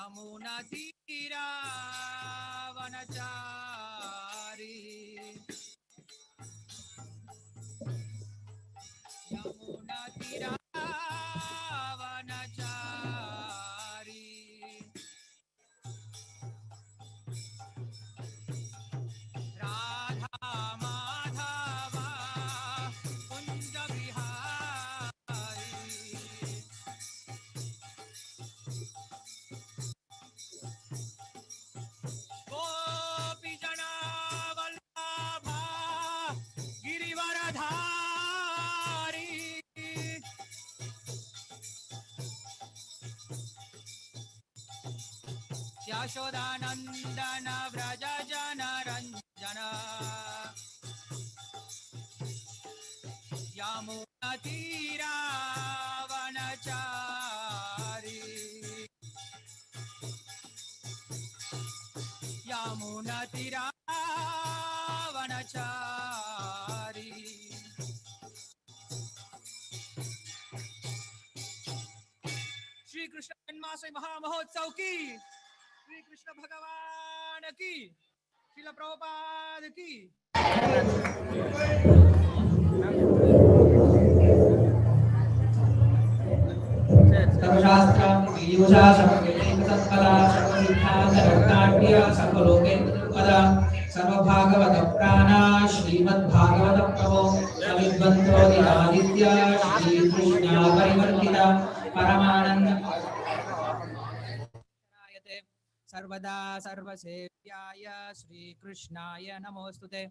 यमुना तीरा वनचारी यमुना तीरा वनचारी राधा माधवा कुंज विहारी गोपी जना वल्लभा गिरिवरधारी यशोदानंदन व्रज जन रंजन यमुना तीरा वनचारी यमुना तीरा वनचारी श्री कृष्ण जन्माष्टमी महामहोत्सव की, श्री कृष्ण भगवान की, श्रील प्रभुपाद की। सर्वशास्त्र पीयूषा सर्ववेदैकतत्परा सर्वसिद्धान्तरत्नाढ्य सर्वलोकैकपदा सर्वभागवत प्राणा श्रीमद्भागवत प्रभो सविद्वन्तोदिरादित्य श्रीकृष्णा परिवर्तिता परमानन्द सर्वदा सर्वसेव्याय श्रीकृष्णाय नमोस्तुते।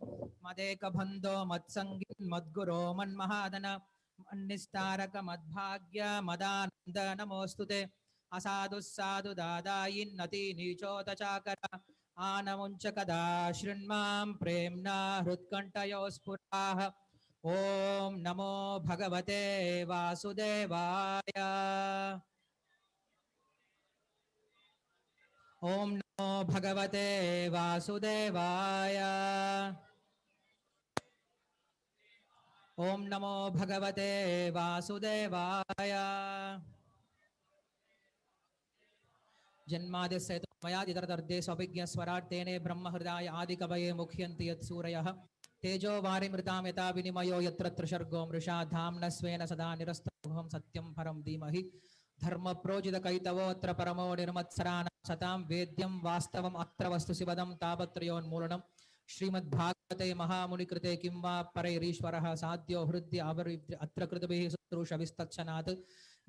मदेकबन्धो मत्सङ्गी मद्गुरो मन्महादन मन्निस्तारक मद्भाग्य मदानन्द नमोस्तुते। असाधु साधु दादायिन्नति नीचोतचाकर आनमुञ्च कदा शृण्मां प्रेम्णा हृत्कण्ठयो स्फुराः। ॐ नमो भगवते वासुदेवाय। ओम नमो भगवते वासुदेवाय। ओम नमो भगवते वासुदेवाय। जन्माद्यस्य मयादितरतर्देष्वभिज्ञस्वराट् तेने ब्रह्महृदाय आदिकवये मुह्यन्ति यत्सूरयः तेजो वारिमृतां यथा विनिमयो यत्र त्रिसर्गो मृषा धाम्ना स्वेन सदा निरस्तमोहं सत्यं परं धीमहि धर्म प्रोजित कैतवोऽत्र परमो निर्मत्सराणां सतां वेद्यं वास्तवम् अत्र वस्तु शिवदं तापत्रयोन्मूलनं श्रीमद्भागवते महामुनिकृते किं वा परैरीश्वरः साध्यो हृद्य अवरुद्ध अत्र कृतभिः शुश्रूषविस्तत्क्षणात्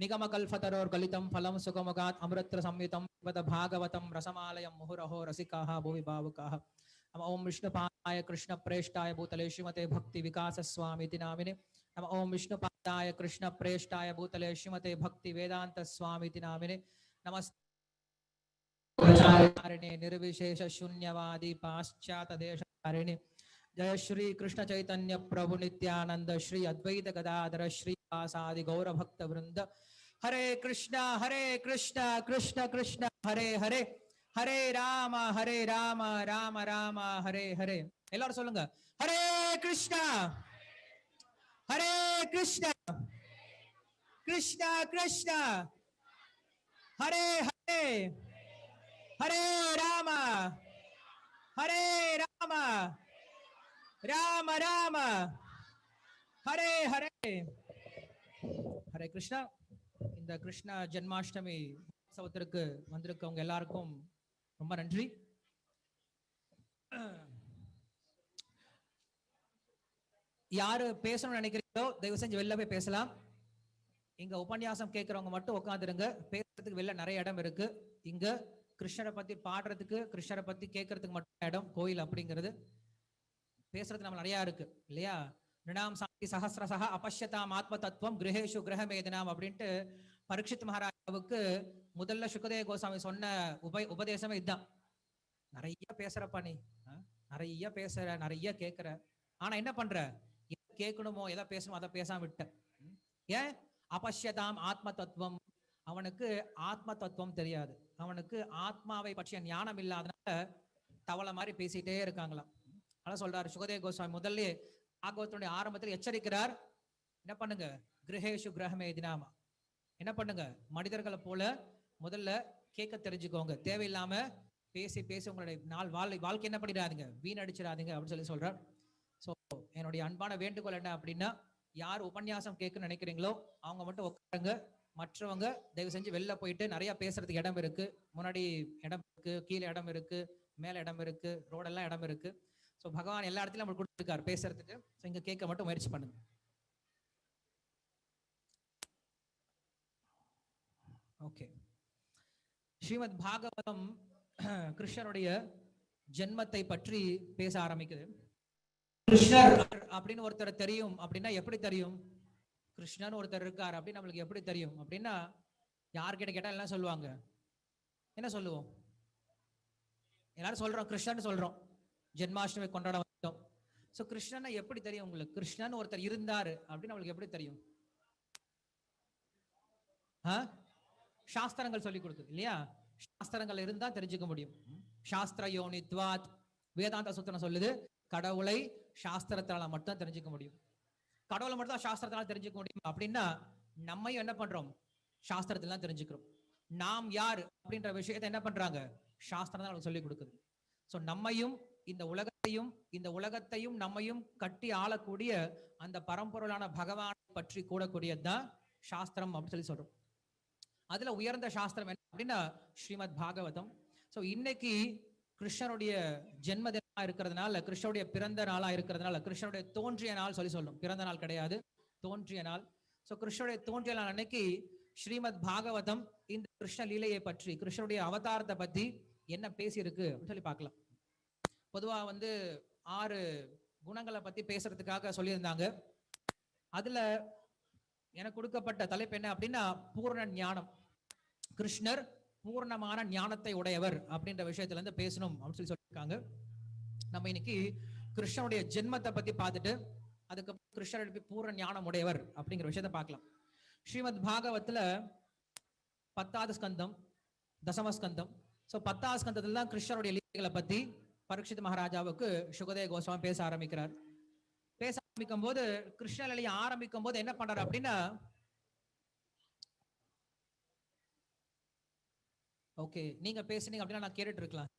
निगमकल्पतरोर्गलितं फलं सुखमुखात् अमृत्र संयुतं पिबत भागवतं रसमालयं मुहुरहो रसिकाः भुवि भावुकाः। ओम विष्णुपादाय कृष्णप्रेष्ठाय भूतले श्रीमते भक्ति विकास स्वामीति नामिने। ओम विष्णुपादाय कृष्णप्रेष्ठाय भूतले श्रीमते भक्ति वेदांत स्वामीति नामिने। नमस्ते निर्विशेष शून्यवादी पाश्चात देशकारिणे जय श्री कृष्ण चैतन्य प्रभु नित्यानंद श्री अद्वैत गदाधर श्रीवासादि गौर भक्त वृंद। हरे कृष्णा कृष्ण कृष्ण हरे हरे हरे राम राम राम हरे हरे। எல்லாரும் சொல்லுங்க ஹரே கிருஷ்ணா கிருஷ்ண கிருஷ்ணா ஹரே ஹரே हरे राम राम राम हरे हरे हरे कृष्णा। இந்த கிருஷ்ண ஜென்மாஷ்டமி உற்சவத்திற்கு வந்திருக்கவங்க எல்லாருக்கும் ரொம்ப நன்றி. யாரு பேசணும்னு நினைக்கிறீங்களோ தயவு செஞ்சு வெளில போய் பேசலாம். இங்க உபன்யாசம் கேட்கறவங்க மட்டும் உட்காந்துருங்க. பேசுறதுக்கு வெளில நிறைய இடம் இருக்கு. இங்க கிருஷ்ணரை பத்தி பாடுறதுக்கு கிருஷ்ணரை பத்தி கேட்கறதுக்கு மட்டும் இடம் கோயில் அப்படிங்கிறது. பேசுறது நம்ம நிறைய இருக்கு இல்லையா? நிருணாம் சாந்தி சஹஸ்ரசஹ அபஷ்யதாம் ஆத்ம தத்துவம் கிரகேஷு கிரகமேதினாம் அப்படின்ட்டு பரீட்சித் மகாராஜாவுக்கு முதல்ல சுகதேவ கோசாமி சொன்ன உபதேசமே இதுதான். நிறைய பேசுறப்பா நீ, நிறைய பேசுற, நிறைய கேட்கிற, ஆனா என்ன பண்ற? எதை கேட்கணுமோ எதை பேசணுமோ அதை பேசாம விட்ட. ஏன்? அபஷ்யதாம் ஆத்ம தத்துவம். அவனுக்கு ஆத்ம தத்துவம் தெரியாது. அவனுக்கு ஆத்மாவை பற்றிய ஞானம் இல்லாதனால தவளை மாதிரி பேசிட்டே இருக்காங்களாம். அதான் சொல்றாரு சுகதேவ கோஸ்வாமி முதல்ல பாகவதனுடைய ஆரம்பத்தில் எச்சரிக்கிறார். என்ன பண்ணுங்க? கிரகேஷு கிரகமே தினாமா. என்ன பண்ணுங்க? மனிதர்களை போல முதல்ல கேட்க தெரிஞ்சுக்கோங்க. தேவையில்லாம பேசி பேசி உங்களுடைய வாழ்க்கை என்ன பண்ணிடாதீங்க, வீணடிச்சிடாதீங்க அப்படின்னு சொல்லி சொல்றார். ஸோ என்னுடைய அன்பான வேண்டுகோள் என்ன அப்படின்னா, யார் உபன்யாசம் கேட்க நினைக்கிறீங்களோ அவங்க மட்டும் உட்காருங்க. மற்றவங்க தயவு செஞ்சு வெளில போயிட்டு, நிறைய பேசுறதுக்கு இடம் இருக்கு, முன்னாடி இடம் இருக்கு, கீழே இடம் இருக்கு, மேல இடம் இருக்கு, ரோடெல்லாம் இடம் இருக்கு. ஸோ பகவான் எல்லா இடத்துலயும் நம்மளுக்கு கொடுத்துருக்காரு பேசுறதுக்கு. ஸோ இங்க கேட்க மட்டும் முயற்சி பண்ணுங்க. ஓகே. ஸ்ரீமத் பாகவதம் கிருஷ்ணனுடைய ஜென்மத்தை பற்றி பேச ஆரம்பிக்குது. கிருஷ்ணர் அப்படின்னு ஒருத்தர் தெரியும் அப்படின்னா எப்படி தெரியும்? கிருஷ்ணன் ஒருத்தர் இருக்கார் அப்படின்னு நம்மளுக்கு எப்படி தெரியும் அப்படின்னா, யார்கிட்ட கேட்டா எல்லாம் சொல்லுவாங்க. என்ன சொல்லுவோம்? எல்லாரும் சொல்றோம் கிருஷ்ணன் சொல்றோம், ஜென்மாஷ்டமி கொண்டாட வந்தோம். சோ கிருஷ்ணனை எப்படி தெரியும் உங்களுக்கு? கிருஷ்ணன் ஒருத்தர் இருந்தாரு அப்படின்னு நம்மளுக்கு எப்படி தெரியும்? சாஸ்திரங்கள் சொல்லி கொடுக்குது இல்லையா? சாஸ்திரங்கள் இருந்தா தெரிஞ்சுக்க முடியும். சாஸ்திர யோனித்வாத், வேதாந்த சூத்திரம் சொல்லுது, கடவுளை சாஸ்திரத்தால மட்டும் தெரிஞ்சுக்க முடியும். கடவுளை மட்டும் தான் சாஸ்திரத்தால தெரிஞ்சுக்க முடியும் அப்படின்னா, நம்மையும் என்ன பண்றோம்? சாஸ்திரத்துல தான் தெரிஞ்சுக்கிறோம். நாம் யார் அப்படின்ற விஷயத்தை என்ன பண்றாங்க? சாஸ்திரம் தான் சொல்லி கொடுக்குது. சோ நம்மையும் இந்த உலகத்தையும் நம்மையும் கட்டி ஆளக்கூடிய அந்த பரம்பொருளான பகவான் பற்றி கூடக்கூடியதுதான் சாஸ்திரம் அப்படின்னு சொல்லி சொல்றோம். அதுல உயர்ந்த சாஸ்திரம் என்ன அப்படின்னா ஸ்ரீமத் பாகவதம். சோ இன்னைக்கு கிருஷ்ணனுடைய ஜென்ம தினமா இருக்கிறதுனால, கிருஷ்ணனுடைய பிறந்த நாளா இருக்கிறதுனால, கிருஷ்ணனுடைய தோன்றிய நாள் சொல்லி சொல்லும். பிறந்த நாள் கிடையாது, தோன்றிய நாள். சோ கிருஷ்ணனுடைய தோன்றிய நாள் அன்னைக்கு ஸ்ரீமத் பாகவதம் இந்த கிருஷ்ண லீலையை பற்றி, கிருஷ்ணனுடைய அவதாரத்தை பத்தி என்ன பேசி இருக்கு அப்படின்னு சொல்லி பார்க்கலாம். பொதுவா 6 குணங்களை பத்தி பேசுறதுக்காக சொல்லியிருந்தாங்க. அதுல எனக்கு கொடுக்கப்பட்ட தலைப்பு என்ன அப்படின்னா பூர்ண ஞானம். கிருஷ்ணர் பூர்ணமான ஞானத்தை உடையவர் அப்படின்ற விஷயத்துல இருந்து பேசணும் அப்படின்னு சொல்லி சொல்லியிருக்காங்க. நம்ம இன்னைக்கு கிருஷ்ணனுடைய ஜென்மத்தை பத்தி பார்த்துட்டு அதுக்கப்புறம் கிருஷ்ணர் பூர்ண ஞானம் உடையவர் அப்படிங்கிற விஷயத்த பார்க்கலாம். ஸ்ரீமத் பாகவத்துல 10வது ஸ்கந்தம், தசம ஸ்கந்தம். சோ 10வது ஸ்கந்தத்துல தான் கிருஷ்ணருடைய லீலைகளை பத்தி பரீட்சித் மகாராஜாவுக்கு சுகதேவ கோஸ்வாமி பேச ஆரம்பிக்கிறார். பேச ஆரம்பிக்கும் போது கிருஷ்ண லீலையை ஆரம்பிக்கும் போது என்ன பண்றாரு அப்படின்னா, ஓகே நீங்க பேசுனீங்க அப்படின்னா நான் கேட்டுட்டு இருக்கலாம்.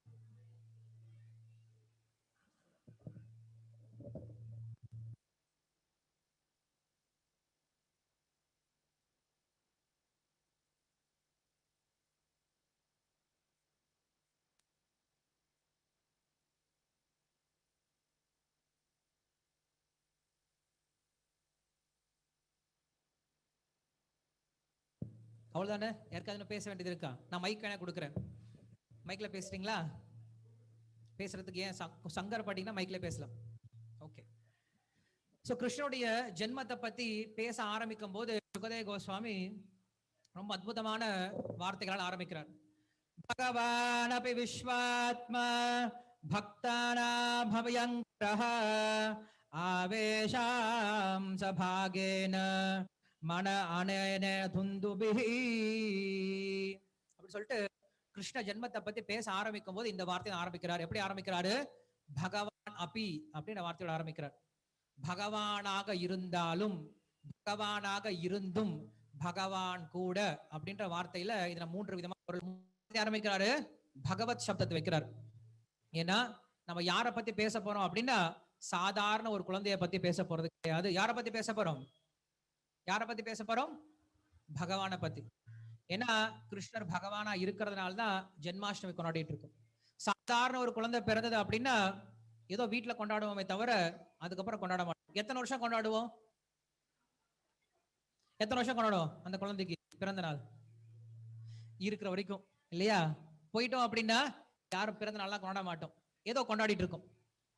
அவ்வளவுதானே? யாருக்காவது பேச வேண்டியது இருக்கா? நான் மைக் வேணா கொடுக்குறேன். மைக்ல பேசுறீங்களா? பேசுறதுக்கு ஏன் சங்கரப்பட்டீங்கன்னா மைக்ல பேசலாம். ஓகே. சோ கிருஷ்ணனுடைய ஜென்மத்தை பத்தி பேச ஆரம்பிக்கும் போது சுகதேவ கோஸ்வாமி ரொம்ப அற்புதமான வார்த்தைகளால் ஆரம்பிக்கிறார். பகவான் அபி விஸ்வாத்மா பக்தானாம் பவயங்கரஹ ஆவேஷாம் சபாகேன மன அனேன துந்துபிஹி அப்படி சொல்லிட்டு கிருஷ்ண ஜென்மத்தை பத்தி பேச ஆரம்பிக்கும் போது இந்த வார்த்தையை ஆரம்பிக்கிறார். எப்படி ஆரம்பிக்கிறாரு? பகவான் அபி அப்படின்ற வார்த்தையோட ஆரம்பிக்கிறார். பகவானாக இருந்தாலும், பகவானாக இருந்தும், பகவான் கூட அப்படின்ற வார்த்தையில இதுல 3 விதமா ஆரம்பிக்கிறாரு. பகவத் சப்தத்தை வைக்கிறார். ஏன்னா நம்ம யார பத்தி பேச போறோம் அப்படின்னா சாதாரண ஒரு குழந்தைய பத்தி பேச போறது கிடையாது. யார பத்தி பேச போறோம்? யார பத்தி பேச போறோம்? பகவானை பத்தி. ஏன்னா கிருஷ்ணர் பகவானா இருக்கிறதுனால தான் ஜென்மாஷ்டமி கொண்டாடிட்டு இருக்கோம். சாதாரண ஒரு குழந்தை பிறந்தது அப்படின்னா ஏதோ வீட்டுல கொண்டாடுவோமே தவிர அதுக்கப்புறம் கொண்டாட மாட்டோம். எத்தனை வருஷம் கொண்டாடுவோம்? எத்தனை வருஷம் கொண்டாடுவோம் அந்த குழந்தைக்கு பிறந்த நாள்? இருக்கிற வரைக்கும் இல்லையா? போயிட்டோம் அப்படின்னா யாரும் பிறந்த நாள்லாம் கொண்டாட மாட்டோம், ஏதோ கொண்டாடிட்டு இருக்கோம்.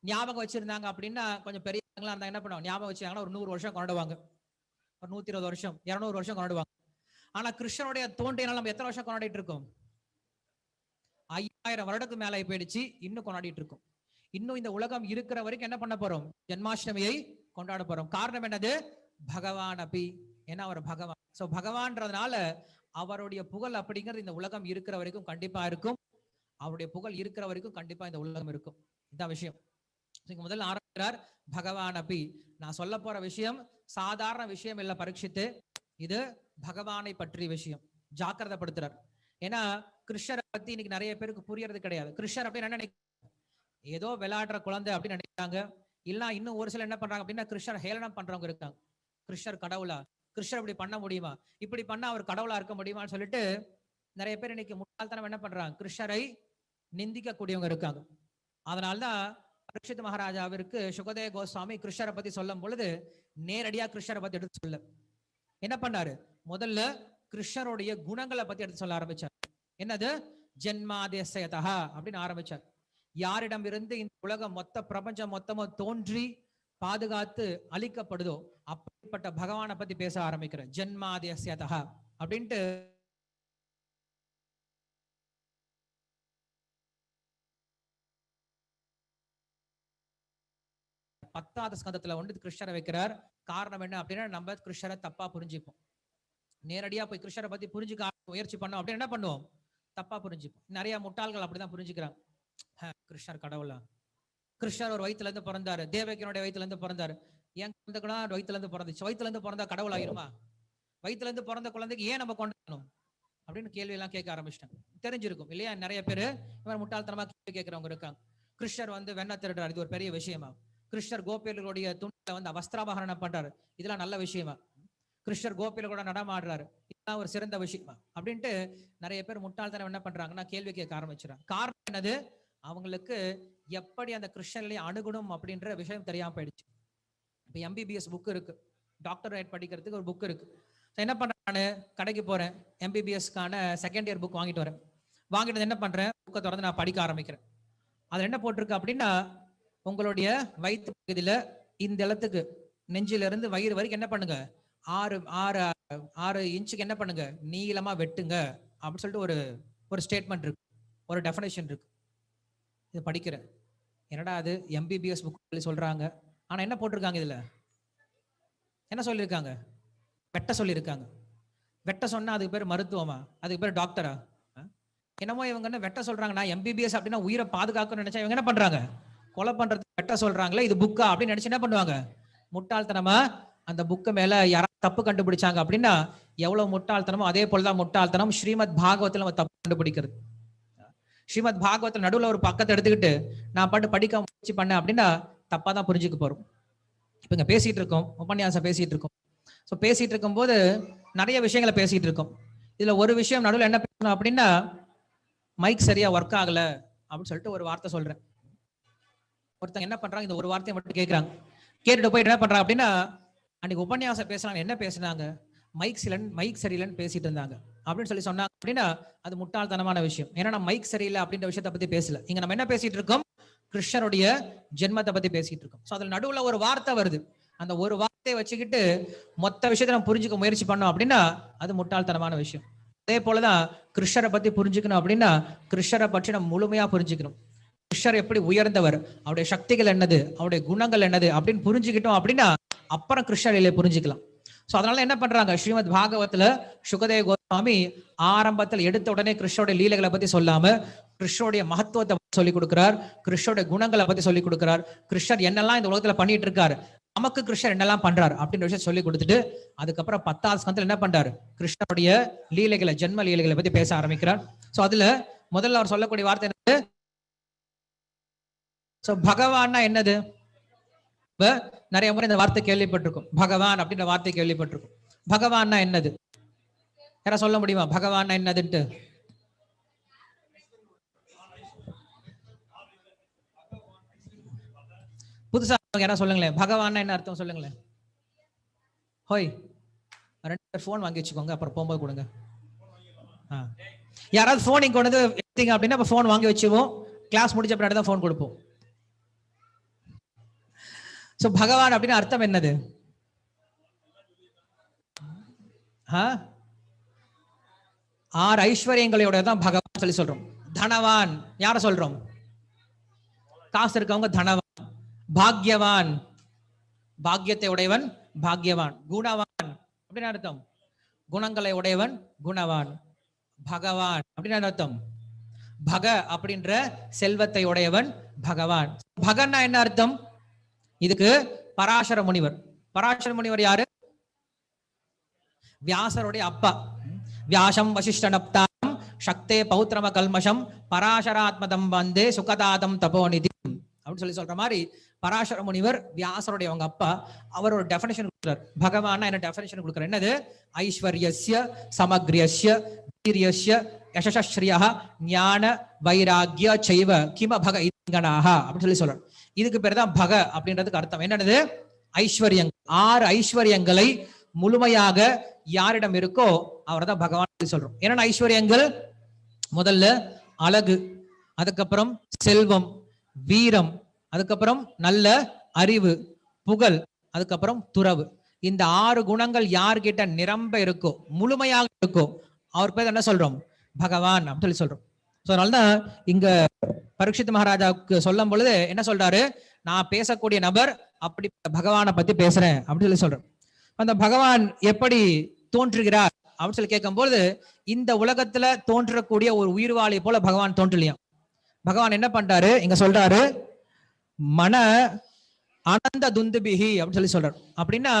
ஞாபகம் வச்சிருந்தாங்க அப்படின்னா கொஞ்சம் பெரியவங்களா இருந்தா என்ன பண்ணுவாங்க? ஞாபகம் வச்சாங்கன்னா ஒரு 100 வருஷம் கொண்டாடுவாங்க, ஒரு 120 வருஷம், 200 வருஷம் கொண்டாடுவாங்க. ஆனா கிருஷ்ணனுடைய தோன்றிய நாள் நம்ம எத்தனை வருஷம் கொண்டாடிட்டு இருக்கோம்? 5000 வருடத்துக்கு மேல போயிடுச்சு, இன்னும் கொண்டாடிட்டு இருக்கோம். இன்னும் இந்த உலகம் இருக்கிற வரைக்கும் என்ன பண்ண போறோம்? ஜென்மாஷ்டமியை கொண்டாட போறோம். காரணம் என்னது? பகவான் அபி. ஏன்னா அவர் பகவான். சோ பகவான்றதுனால அவருடைய புகழ் அப்படிங்கிறது இந்த உலகம் இருக்கிற வரைக்கும் கண்டிப்பா இருக்கும். அவருடைய புகழ் இருக்கிற வரைக்கும் கண்டிப்பா இந்த உலகம் இருக்கும். இதான் விஷயம். முதல்ல ஆரம்பிக்கிறார் பகவான் அபி. நான் சொல்ல போற விஷயம் சாதாரண விஷயம் இல்ல பரீட்சித்து, இது பகவானை பற்றிய விஷயம். ஜாக்கிரதைப்படுத்துறார். ஏன்னா கிருஷ்ணரை பத்தி இன்னைக்கு நிறைய பேருக்கு புரியறது கிடையாது. கிருஷ்ணர் அப்படின்னு என்ன ஏதோ விளையாடுற குழந்தை அப்படின்னு நினைக்கிறாங்க. இல்ல இன்னும் ஒரு சில என்ன பண்றாங்க அப்படின்னா கிருஷ்ணர் ஹேளனம் பண்றவங்க இருக்காங்க. கிருஷ்ணர் கடவுளா, கிருஷ்ணர் இப்படி பண்ண முடியுமா, இப்படி பண்ணா அவர் கடவுளா இருக்க முடியுமான்னு சொல்லிட்டு நிறைய பேர் இன்னைக்கு முட்டாள்தனம் என்ன பண்றாங்க, கிருஷ்ணரை நிந்திக்க கூடியவங்க இருக்காங்க. அதனால்தான் பரீட்சித் மகாராஜாவிற்கு சுகதேவ கோஸ்வாமி கிருஷ்ணரை பத்தி சொல்லும் பொழுது நேரடியா கிருஷ்ணரை பத்தி எடுத்து சொல்ல என்ன பண்ணாரு, முதல்ல கிருஷ்ணருடைய குணங்களை பத்தி எடுத்து சொல்ல ஆரம்பிச்சார். என்னது, ஜென்மாதேசயதா அப்படின்னு ஆரம்பிச்சார். யாரிடம் இருந்து இந்த உலகம் மொத்த பிரபஞ்சம் மொத்தமும் தோன்றி பாதுகாத்து அழிக்கப்படுதோ அப்படிப்பட்ட பகவானை பத்தி பேச ஆரம்பிக்கிற ஜென்மாதேசயதா அப்படின்ட்டு. பத்தாவது ஸ்கந்தத்துல வந்து கிருஷ்ணரை வைக்கிறார். காரணம் என்ன அப்படின்னா நம்ம கிருஷ்ணரை தப்பா புரிஞ்சுப்போம். நேரடியா போய் கிருஷ்ணரை பத்தி புரிஞ்சுக்க முயற்சி பண்ணோம் அப்படின்னு என்ன பண்ணுவோம், தப்பா புரிஞ்சுப்போம். நிறைய முட்டாள்கள் அப்படிதான் புரிஞ்சுக்கிறாங்க. கிருஷ்ணர் கடவுளா, கிருஷ்ணர் ஒரு வயிற்றுல இருந்து பிறந்தாரு, தேவகியனுடைய வயிற்றுல இருந்து பிறந்தாரு. என் குழந்தைக்குனா வயிற்றுல இருந்து பிறந்துச்சு, வயிற்றுல இருந்து பிறந்தா கடவுள் ஆயிருமா, வயிற்றுல இருந்து பிறந்த குழந்தைக்கு ஏன் நம்ம கொண்டாடணும் அப்படின்னு கேள்வி எல்லாம் கேட்க ஆரம்பிச்சிட்டாங்க. தெரிஞ்சிருக்கும் இல்லையா, நிறைய பேரு இவன் முட்டாள்தனமா கேள்வி கேட்கிறவங்க இருக்காங்க. கிருஷ்ணர் வந்து வெண்ண திருடுறாரு, இது ஒரு பெரிய விஷயமா? கிருஷ்ணர் கோபியர்களுடைய துணில வந்து வஸ்திராபகரணம் பண்றாரு, இதெல்லாம் நல்ல விஷயமா? கிருஷ்ணர் கோபியர்களோட நடமாடுறாரு, இதெல்லாம் ஒரு சிறந்த விஷயமா அப்படின்ட்டு நிறைய பேர் முட்டாள்தனம் என்ன பண்றாங்கன்னா கேள்வி கேட்க ஆரம்பிச்சுறாங்க. காரணம் என்னது, அவங்களுக்கு எப்படி அந்த கிருஷ்ணர்லயே அணுகணும் அப்படின்ற விஷயம் தெரியாம போயிடுச்சு. இப்ப MBBS புக் இருக்கு, டாக்டரேட் படிக்கிறதுக்கு ஒரு புக் இருக்கு. என்ன பண்றேன், நான் கடைக்கு போறேன், MBBSக்கான செகண்ட் இயர் புக் வாங்கிட்டு வரேன். வாங்கிட்டு என்ன பண்றேன், புக்கை திறந்து நான் படிக்க ஆரம்பிக்கிறேன். அதுல என்ன போட்டிருக்கு அப்படின்னா, உங்களுடைய வயிற்று பகுதியில இந்த இடத்துக்கு நெஞ்சில இருந்து வயிறு வரைக்கும் என்ன பண்ணுங்க, 6 இன்ச்சுக்கு என்ன பண்ணுங்க, நீளமா வெட்டுங்க அப்படின்னு சொல்லிட்டு ஒரு ஸ்டேட்மெண்ட் இருக்கு, ஒரு டெஃபினேஷன் இருக்கு. இது படிக்கிறேன், என்னடா அது MBBS புக் சொல்றாங்க, ஆனா என்ன போட்டிருக்காங்க இதுல, என்ன சொல்லியிருக்காங்க, வெட்ட சொல்லியிருக்காங்க. வெட்ட சொன்னா அதுக்கு பேர் மருத்துவமா, அதுக்கு பேர் டாக்டரா? என்னமோ இவங்க என்ன வெட்ட சொல்றாங்க, நான் MBBS அப்படின்னா உயிரை பாதுகாக்கணும்னு நினைச்சா இவங்க என்ன பண்றாங்க, கொலை பண்றதுக்கு வெட்ட சொல்றாங்களே, இது புக்கா அப்படின்னு நினைச்சு என்ன பண்ணுவாங்க, முட்டாள்தனமா அந்த புக்கு மேல யாராவது தப்பு கண்டுபிடிச்சாங்க அப்படின்னா எவ்வளவு முட்டாள்தனமோ அதே போலதான் முட்டாள்தனம் ஸ்ரீமத் பாகவத்துல நம்ம தப்பு கண்டுபிடிக்கிறது. ஸ்ரீமத் பாகவத்துல நடுவுல ஒரு பக்கத்தை எடுத்துக்கிட்டு நான் பாட்டு படிக்க முயற்சி பண்ணேன் அப்படின்னா தப்பா தான் புரிஞ்சுக்க போறோம். இப்ப இங்க பேசிட்டு இருக்கோம், உபன்யாசம் பேசிட்டு இருக்கோம். ஸோ பேசிட்டு இருக்கும் போது நிறைய விஷயங்களை பேசிட்டு இருக்கோம். இதுல ஒரு விஷயம் நடுவில் என்ன பேசணும் அப்படின்னா, மைக் சரியா ஒர்க் ஆகல அப்படின்னு சொல்லிட்டு ஒரு வார்த்தை சொல்றேன். ஒருத்தங்க என்ன பண்றாங்க, இந்த ஒரு வார்த்தையை மட்டும் கேட்கறாங்க. கேட்டுட்டு போய் என்ன பண்றாங்க அப்படின்னா, அன்னைக்கு உபன்யாசம் பேசுறாங்க, என்ன பேசுனாங்க, மைக் சரியில்லைன்னு பேசிட்டு இருந்தாங்க அப்படின்னு சொல்லி சொன்னாங்க அப்படின்னா அது முட்டாள்தனமான விஷயம். ஏன்னா நம்ம மைக் சரியில்லை அப்படின்ற விஷயத்தை பத்தி பேசல. இங்க நம்ம என்ன பேசிட்டு இருக்கோம், கிருஷ்ணருடைய ஜென்மத்தை பத்தி பேசிட்டு இருக்கோம். ஸோ அதுல நடுவுல ஒரு வார்த்தை வருது, அந்த ஒரு வார்த்தையை வச்சுக்கிட்டு மொத்த விஷயத்தை நம்ம புரிஞ்சுக்க முயற்சி பண்ணோம் அப்படின்னா அது முட்டாள்தனமான விஷயம். அதே போலதான் கிருஷ்ணரை பத்தி புரிஞ்சுக்கணும் அப்படின்னா கிருஷ்ணரை பற்றி நம்ம முழுமையா புரிஞ்சுக்கணும். கிருஷ்ணர் எப்படி உயர்ந்தவர், அவருடைய சக்திகள் என்னது, அவருடைய குணங்கள் என்னது அப்படின்னு புரிஞ்சுக்கிட்டோம் அப்படின்னா அப்புறம் கிருஷ்ணரை புரிஞ்சுக்கலாம். சோ அதனால என்ன பண்றாங்க, ஸ்ரீமத் பாகவத்துல சுகதேவ கோஸ்வாமி ஆரம்பத்தில் எடுத்த உடனே கிருஷ்ணருடைய லீலைகளை பத்தி சொல்லாம கிருஷ்ணருடைய மகத்துவத்தை சொல்லி கொடுக்கிறார், கிருஷ்ணருடைய குணங்களை பத்தி சொல்லி கொடுக்கிறார், கிருஷ்ணர் என்னெல்லாம் இந்த உலகத்துல பண்ணிட்டு இருக்காரு, நமக்கு கிருஷ்ணர் என்னெல்லாம் பண்றாரு அப்படின்ற விஷயம் சொல்லி கொடுத்துட்டு அதுக்கப்புறம் 10வது ஸ்கந்தத்துல என்ன பண்றாரு, கிருஷ்ணருடைய லீலைகளை, ஜென்ம லீலைகளை பத்தி பேச ஆரம்பிக்கிறார். சோ அதுல முதல்ல அவர் சொல்லக்கூடிய வார்த்தை என்னது, சோ பகவான்னா என்னது. நிறைய முறை இந்த வார்த்தை கேள்விப்பட்டிருக்கும், பகவான் அப்படின்ற வார்த்தை கேள்விப்பட்டிருக்கும். பகவான்னா என்னது, யாரா சொல்ல முடியுமா பகவான்னா என்னதுன்ட்டு? புதுசா யாரா சொல்லுங்களேன், பகவான்னா என்ன அர்த்தம் சொல்லுங்களேன். ஹோய், 2 பேர் போன் வாங்கி வச்சுக்கோங்க, அப்புறம் போகும்போது கொடுங்க. யாராவது போன் இங்க கொண்டு வந்து அப்படின்னா போன் வாங்கி வச்சுவோம், கிளாஸ் முடிச்ச பின்னாடி தான் போன் கொடுப்போம். சோ பகவான் அப்படின்னு அர்த்தம் என்னது, 6 ஐஸ்வர்யங்களோட தான் பகவான் சொல்லி சொல்றோம். தனவான் யார சொல்றோம், காசு இருக்கவங்க தனவான். பாக்யவான், பாக்யத்தை உடையவன் பாக்யவான். குணவான் அப்படின்னு அர்த்தம், குணங்களை உடையவன் குணவான். பகவான் அப்படின்னு அர்த்தம், பக அப்படின்ற செல்வத்தை உடையவன் பகவான். பகன்னா என்ன அர்த்தம், இதுக்கு பராசர முனிவர். பராசர முனிவர் யாரு, வியாசருடைய அப்பா. வியாசம் வசிஷ்ட நப்தாரம் சக்தே பௌத்திரம கல்மஷம் பராசராத்மதம் வந்தே சுகதாதம் தபோநிதி அப்படின்னு சொல்லி சொல்ற மாதிரி பராசர முனிவர் வியாசருடைய அவங்க அப்பா அவர் ஒரு டெஃபினேஷன் கொடுக்குறார். பகவான் என்ன டெஃபினேஷன் கொடுக்குறார்? என்னது? ஐஸ்வர்யஸ்ய சமக்ரியஸ்ய வீரியஸ்ய யசஸ்ஸ்ரீயா ஞான வைராகிய சைவ கிம பக இங்கனாக அப்படின்னு சொல்லி சொல்றார். இதுக்கு பேர் தான் பக அப்படின்றதுக்கு அர்த்தம். என்னது? ஐஸ்வர்யங்கள். 6 ஐஸ்வர்யங்களை முழுமையாக யாரிடம் இருக்கோ அவர் தான் பகவான் சொல்றோம். என்னென்ன ஐஸ்வர்யங்கள்? முதல்ல அழகு, அதுக்கப்புறம் செல்வம், வீரம், அதுக்கப்புறம் நல்ல அறிவு, புகழ், அதுக்கப்புறம் துறவு. இந்த 6 குணங்கள் யார்கிட்ட நிரம்ப இருக்கோ, முழுமையாக இருக்கோ, அவர் பேர் என்ன சொல்றோம்? பகவான் அப்படின்னு சொல்றோம். சோ அதனாலதான் இங்க பரீட்சித் மகாராஜாவுக்கு சொல்லும் பொழுது என்ன சொல்றாரு? நான் பேசக்கூடிய நபர் அப்படி பகவானை பத்தி பேசுறேன் அப்படின்னு சொல்லி சொல்றேன். அந்த பகவான் எப்படி தோன்றுகிறார் அப்படின்னு சொல்லி கேட்கும்போது, இந்த உலகத்துல தோன்றக்கூடிய ஒரு உயிர்வாளி போல பகவான் தோன்றலையாம். பகவான் என்ன பண்றாரு? இங்க சொல்றாரு, மன ஆனந்த துந்துபிகி அப்படின்னு சொல்லி சொல்றாரு. அப்படின்னா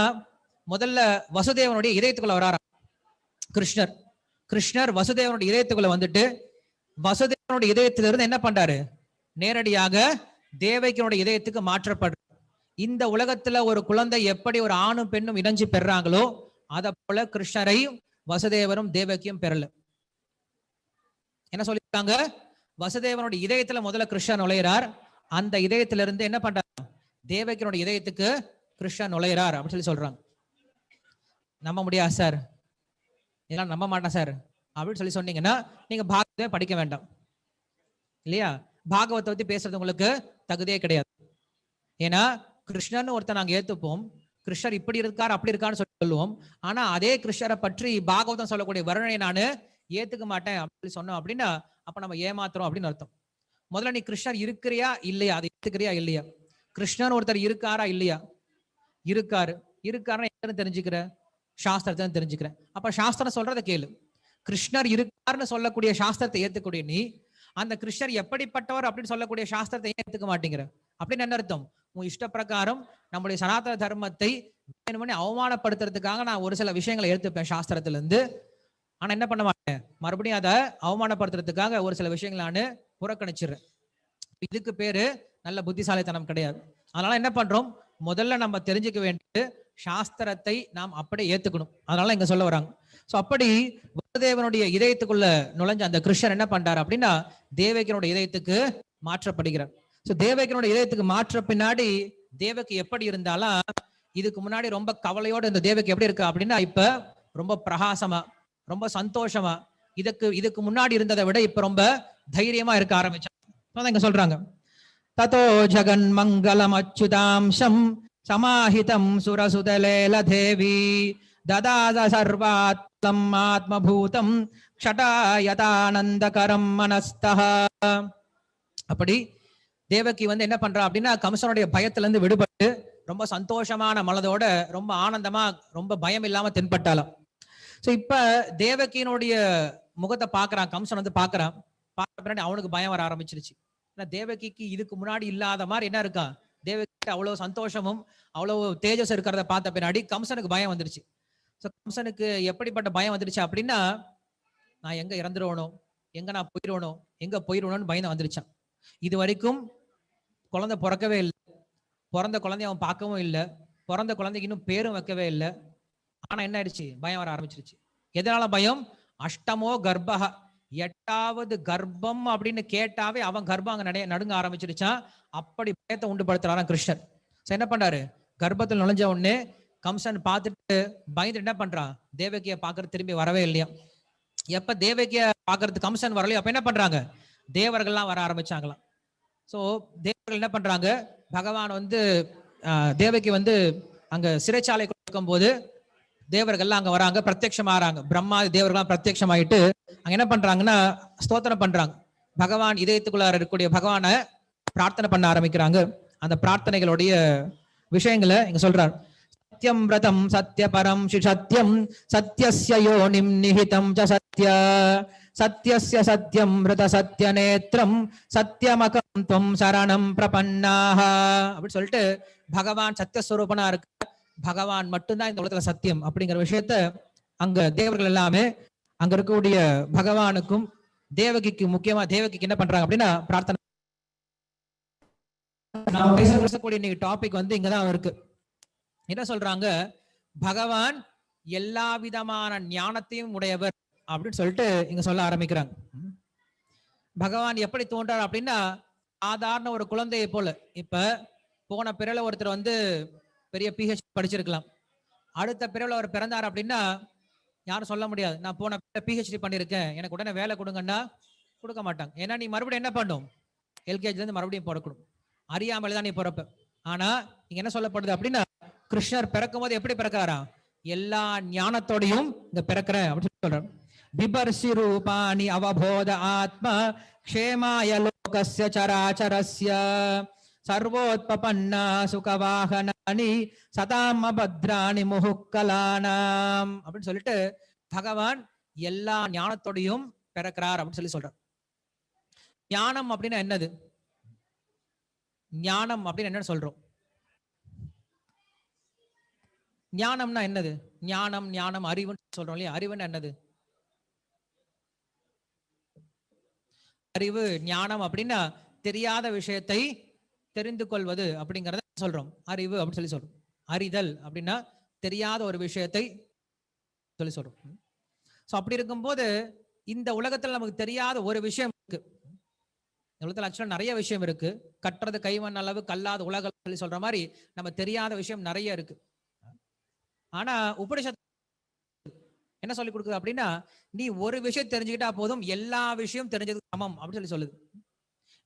முதல்ல வசுதேவனுடைய இதயத்துக்குள்ள வராராம் கிருஷ்ணர். கிருஷ்ணர் வசுதேவனுடைய இதயத்துக்குள்ள வந்துட்டு வசுதேவனுடைய இதயத்திலிருந்து என்ன பண்றாரு? நேரடியாக தேவகியோட இதயத்துக்கு மாற்றப்படுற. இந்த உலகத்துல ஒரு குழந்தை எப்படி ஒரு ஆணும் பெண்ணும் இணைஞ்சு பெறாங்களோ அத போல கிருஷ்ணரையும் வசுதேவரும் தேவகியும் பெறல. என்ன சொல்லிருக்காங்க? வசுதேவனுடைய இதயத்துல முதல்ல கிருஷ்ணர் நுழையிறார். அந்த இதயத்திலிருந்து என்ன பண்றாரு? தேவகியோட இதயத்துக்கு கிருஷ்ணர் நுழையிறார் அப்படின்னு சொல்லி சொல்றாங்க. நம்ப முடியாது சார், இதெல்லாம் நம்ப மாட்டேன் சார் அப்படின்னு சொல்லி சொன்னீங்கன்னா நீங்க பாகவதமே படிக்க வேண்டாம் இல்லையா? பாகவத்தை பத்தி பேசுறது உங்களுக்கு தகுதியே கிடையாது. ஏன்னா கிருஷ்ணர்னு ஒருத்தர் நாங்க ஏத்துப்போம், கிருஷ்ணர் இப்படி இருக்கார் அப்படி இருக்கான்னு சொல்லி சொல்லுவோம். ஆனா அதே கிருஷ்ணரை பற்றி பாகவதம் சொல்லக்கூடிய வர்ணனை நானு ஏத்துக்க மாட்டேன் அப்படின்னு சொன்னோம் அப்படின்னா அப்ப நம்ம ஏமாத்துறோம் அப்படின்னு அர்த்தம். முதல்ல நீ கிருஷ்ணர் இருக்கிறியா இல்லையா, அதை ஏத்துக்கிறியா இல்லையா? கிருஷ்ணர் ஒருத்தர் இருக்காரா இல்லையா? இருக்காரு. இருக்காருன்னா என்னன்னு தெரிஞ்சுக்கிற? சாஸ்திரத்தை தெரிஞ்சுக்கிறேன். அப்ப சாஸ்திரம் சொல்றதை கேளு. கிருஷ்ணர் இருக்காருன்னு சொல்லக்கூடிய சாஸ்திரத்தை ஏத்துக்கூடிய நீ அந்த கிருஷ்ணர் எப்படிப்பட்டவர் அப்படின்னு சொல்லக்கூடிய சாஸ்திரத்தை ஏன் ஏத்துக்க மாட்டேங்கிற? அப்படின்னு என்ன அர்த்தம்? உன் இஷ்ட பிரகாரம் நம்முடைய சனாதன தர்மத்தை வேணும்னே அவமானப்படுத்துறதுக்காக நான் ஒரு சில விஷயங்களை எடுத்துப்பேன் சாஸ்திரத்துல இருந்து. ஆனா என்ன பண்ண மாட்டேன், மறுபடியும் அதை அவமானப்படுத்துறதுக்காக ஒரு சில விஷயங்களை நான் புறக்கணிச்சிடுறேன். இதுக்கு பேரு நல்ல புத்திசாலித்தனம் கிடையாது. அதனால என்ன பண்றோம்? முதல்ல நம்ம தெரிஞ்சுக்க வேண்டியது சாஸ்திரத்தை நாம் அப்படியே ஏத்துக்கணும். அதனால இங்க சொல்ல வராங்க. சோ அப்படி வசுதேவனுடைய இதயத்துக்குள்ள நுழைஞ்ச அந்த கிருஷ்ணர் என்ன பண்றாரு அப்படின்னா தேவகியனுடைய இதயத்துக்கு மாற்றப்படுகிறார். சோ தேவகியனுடைய இதயத்துக்கு மாற்ற பின்னாடி தேவகி எப்படி இருந்தாலும் இதுக்கு முன்னாடி ரொம்ப கவலையோட இந்த தேவகி எப்படி இருக்கா அப்படின்னா இப்ப ரொம்ப பிரகாசமா, ரொம்ப சந்தோஷமா, இதுக்கு முன்னாடி இருந்ததை விட இப்ப ரொம்ப தைரியமா இருக்க ஆரம்பிச்சாங்க. இங்க சொல்றாங்க, ததோ ஜகன் மங்களம் அச்சுதாம்சம் சமாஹிதம் சுரசுதலேல தேவி ததாத சர்வாத்மம் ஆத்மபூதம் க்ஷடாயதானந்தகரம் மனஸ்தஹ. அப்படி தேவகி என்ன பண்றா அப்படின்னா கம்சனுடைய பயத்துல இருந்து விடுபட்டு ரொம்ப சந்தோஷமான மனதோட ரொம்ப ஆனந்தமா ரொம்ப பயம் இல்லாம தென்பட்டாலாம். சோ இப்ப தேவகியினுடைய முகத்தை பாக்குறான் கம்சன் பாக்குறான். பார்த்த பின்னாடி அவனுக்கு பயம் வர ஆரம்பிச்சிருச்சு. ஏன்னா தேவகிக்கு இதுக்கு முன்னாடி இல்லாத மாதிரி என்ன இருக்கா, தேவகிட்ட அவ்வளவு சந்தோஷமும் அவ்வளவு தேஜஸ் இருக்கிறத பார்த்த பின்னாடி கம்சனுக்கு பயம் வந்துருச்சு. சோ கம்சனுக்கு எப்படிப்பட்ட பயம் வந்துருச்சு அப்படின்னா நான் எங்க இறந்துருவணும், எங்க நான் போயிடுவணும், எங்க போயிடுவணும்னு பயம் வந்துருச்சான். இது வரைக்கும் குழந்தை பிறக்கவே இல்லை, பிறந்த குழந்தைய அவன் பார்க்கவும் இல்லை, பிறந்த குழந்தைக்கு இன்னும் பேரும் வைக்கவே இல்லை. ஆனா என்ன ஆயிடுச்சு, பயம் வர ஆரம்பிச்சிருச்சு. எதனால பயம்? அஷ்டமோ கர்ப்பக, 8வது கர்ப்பம் அப்படின்னு கேட்டாவே அவன் கர்ப்பம் அங்க நடுங்க ஆரம்பிச்சிருச்சான். அப்படி பயத்தை உண்டுபடுத்துறாராம் கிருஷ்ணர். என்ன பண்றாரு, கர்ப்பத்தில் நுழைஞ்ச உடனே கம்சன் பார்த்துட்டு பயந்துட்டு என்ன பண்றான், தேவகியை பார்க்கறது திரும்பி வரவே இல்லையா. எப்ப தேவகியை பார்க்கறது கம்சன் வரலையோ அப்ப என்ன பண்றாங்க, தேவர்கள்லாம் வர ஆரம்பிச்சாங்களாம். சோ தேவர்கள் என்ன பண்றாங்க, பகவான் தேவகி அங்க சிறைச்சாலை கொடுக்கும் போது தேவர்கள்லாம் அங்க வராங்க, பிரத்யட்சமாறாங்க. பிரம்மா தேவர்கள்லாம் பிரத்யட்சமாயிட்டு அங்க என்ன பண்றாங்கன்னா ஸ்தோத்திரம் பண்றாங்க. பகவான் இதயத்துக்குள்ளார இருக்கக்கூடிய பகவானை பிரார்த்தனை பண்ண ஆரம்பிக்கிறாங்க. அந்த பிரார்த்தனைகளுடைய விஷயங்களை இங்க சொல்றார். சத்யம் விரதம் சத்ய பரம் சத்யம் சத்யஸ்ய யோனிம் நிஹிதம் ச சத்ய சத்யஸ்ய சத்யம் விரத சத்ய நேத்ரம் சத்யமகம் துவம் சரணம் பிரபன்னாஹ அப்படின்னு சொல்லிட்டு பகவான் சத்தியஸ்வரூபனா இருக்கு. பகவான் மட்டும்தான் இந்த உலகத்துல சத்தியம் அப்படிங்கிற விஷயத்த அங்க தேவர்கள் எல்லாமே அங்க இருக்கக்கூடிய பகவானுக்கும் தேவகிக்கு முக்கியமா தேவகிக்கு என்ன பண்றாங்க அப்படின்னா பிரார்த்தனை. நாம பேசக்கூடிய இன்னைக்கு டாபிக் வந்து இங்கதான் இருக்கு. என்ன சொல்றாங்க, பகவான் எல்லா விதமான ஞானத்தையும் உடையவர் அப்படின்னு சொல்லிட்டு இங்க சொல்ல ஆரம்பிக்கிறாங்க. பகவான் எப்படி தோன்றார் அப்படின்னா சாதாரண ஒரு குழந்தையை போல. இப்ப போன பிறல ஒருத்தர் வந்து பெரிய PhD படிச்சிருக்கலாம், அடுத்த பிறல அவர் பிறந்தார் அப்படின்னா யாரும் சொல்ல முடியாது நான் போன PhD பண்ணிருக்கேன் எனக்கு உடனே வேலை கொடுங்கன்னா கொடுக்க மாட்டாங்க. ஏன்னா நீ மறுபடியும் என்ன பண்ணும், LKG இருந்து மறுபடியும் பிறக்கணும், அறியாமல் தான் நீ பிறப்ப. ஆனா இங்க என்ன சொல்லப்படுது அப்படின்னா கிருஷ்ணர் பிறக்கும் போது எப்படி பிறக்கிறாரா, எல்லா ஞானத்தோடையும் இந்த பிறக்கிறேன் அப்படின்னு சொல்றாரு. பிபர்சி ரூபாணி அவபோத ஆத்மா க்ஷேமாய லோகஸ்ய சராச்சரஸ்ய சர்வோத்பன்னா சுகவாகனானி சதாம பத்ராணி முஹுக்கலானாம் அப்படின்னு சொல்லிட்டு பகவான் எல்லா ஞானத்தோடையும் பிறக்கிறார் அப்படின்னு சொல்லி சொல்றார். ஞானம் அப்படின்னா என்னது, ஞானம் அப்படின்னு என்ன சொல்றோம், ஞானம்னா என்னது, ஞானம் ஞானம் அறிவுன்னு சொல்றோம் இல்லையா, அறிவுன்னு என்னது, அறிவு ஞானம் அப்படின்னா தெரியாத விஷயத்தை தெரிந்து கொள்வது அப்படிங்கறத சொல்றோம் அறிவு அப்படின்னு சொல்லி சொல்றோம். அறிதல் அப்படின்னா தெரியாத ஒரு விஷயத்தை சொல்லி சொல்றோம். சோ அப்படி இருக்கும்போது இந்த உலகத்துல நமக்கு தெரியாத ஒரு விஷயம் இருக்கு. உலகத்துல ஆக்சுவலா நிறைய விஷயம் இருக்கு, கட்டுறது கைவன் அளவு கல்லாத உலகம் சொல்லி சொல்ற மாதிரி நம்ம தெரியாத விஷயம் நிறைய இருக்கு. ஆனா உபனிஷத் என்ன சொல்லி கொடுக்குது அப்படின்னா நீ ஒரு விஷயம் தெரிஞ்சுக்கிட்டா போதும் எல்லா விஷயம் தெரிஞ்சதுக்கு சமம் அப்படின்னு சொல்லி சொல்லுது.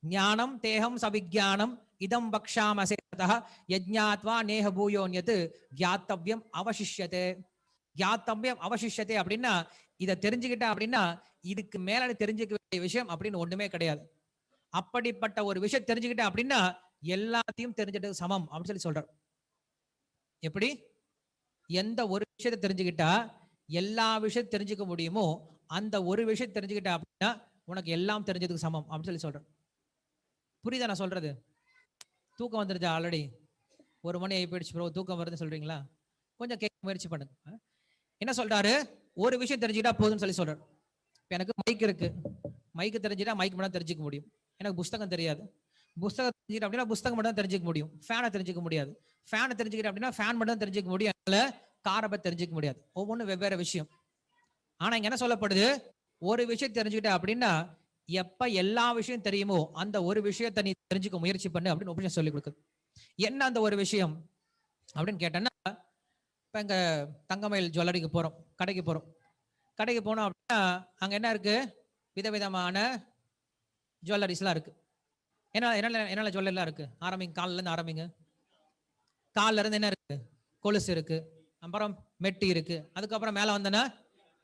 ஞானம் தேகம் சவிஜானம் இதம் பக்ஷாமசேதா யஜ்ஞாத்வா நேஹ பூயோன்யத் கியாத்தவ்யம் அவசிஷ்யதே. கியாத்தவ்யம் அவசிஷ்யதே அப்படின்னா இதை தெரிஞ்சுக்கிட்டா அப்படின்னா இதுக்கு மேல தெரிஞ்சுக்க வேண்டிய விஷயம் அப்படின்னு ஒண்ணுமே கிடையாது. அப்படிப்பட்ட ஒரு விஷயம் தெரிஞ்சுக்கிட்டா அப்படின்னா எல்லாத்தையும் தெரிஞ்சிட்டு சமம் அப்படின்னு சொல்லி சொல்றார். எப்படி எந்த ஒரு விஷயத்தை தெரிஞ்சுக்கிட்டா எல்லா விஷயம் தெரிஞ்சுக்க முடியுமோ அந்த ஒரு விஷயம் தெரிஞ்சுக்கிட்டா அப்படின்னா உனக்கு எல்லாம் தெரிஞ்சதுக்கு சமம் அப்படின்னு சொல்லி சொல்றேன். புரியுதா நான் சொல்றது? தூக்கம் வந்துருச்சா? ஆல்ரெடி 1 மணி ஆகி போயிடுச்சு ப்ரோ, தூக்கம் வருதுன்னு சொல்றீங்களா? கொஞ்சம் கேட்க முயற்சி பண்ணுங்க. என்ன சொல்றாரு, ஒரு விஷயம் தெரிஞ்சுக்கிட்டா போதும்னு சொல்லி சொல்றாரு. இப்போ எனக்கு மைக் இருக்கு, மைக்கு தெரிஞ்சுட்டா மைக் மட்டும் தெரிஞ்சுக்க முடியும். எனக்கு புஸ்தகம் தெரியாது, புஸ்தகம் தெரிஞ்சுக்கிட்ட அப்படின்னா புஸ்தகம் மட்டும் தான் தெரிஞ்சுக்க முடியும். ஃபேனை தெரிஞ்சுக்க முடியாது, ஃபேனை தெரிஞ்சுக்கிட்ட அப்படின்னா ஃபேன் மட்டும் தான் தெரிஞ்சுக்க முடியும். அதனால காரை பத்தி தெரிஞ்சுக்க முடியாது. ஒவ்வொன்றும் வெவ்வேறு விஷயம். ஆனா இங்க என்ன சொல்லப்படுது, ஒரு விஷயம் தெரிஞ்சுக்கிட்ட அப்படின்னா எப்ப எல்லா விஷயம் தெரியுமோ அந்த ஒரு விஷயத்தை நீ தெரிஞ்சுக்க முயற்சி பண்ணு அப்படின்னு ஒப்பீனியன் சொல்லி கொடுக்குது. என்ன அந்த ஒரு விஷயம் அப்படின்னு கேட்டேன்னா, இப்ப எங்க தங்கமயில் ஜுவல்லரிக்கு போறோம், கடைக்கு போறோம். கடைக்கு போனோம் அப்படின்னா அங்க என்ன இருக்கு, விதவிதமான ஜுவல்லரிஸ்லாம் இருக்கு. என்ன ஜுவல்லரிலாம் இருக்கு, ஆரம்பிங்க, காலில இருந்து ஆரம்பிங்க. காலில இருந்து என்ன இருக்கு, கொலுசு இருக்கு, அப்புறம் மெட்டி இருக்கு, அதுக்கப்புறம் மேல வந்தனா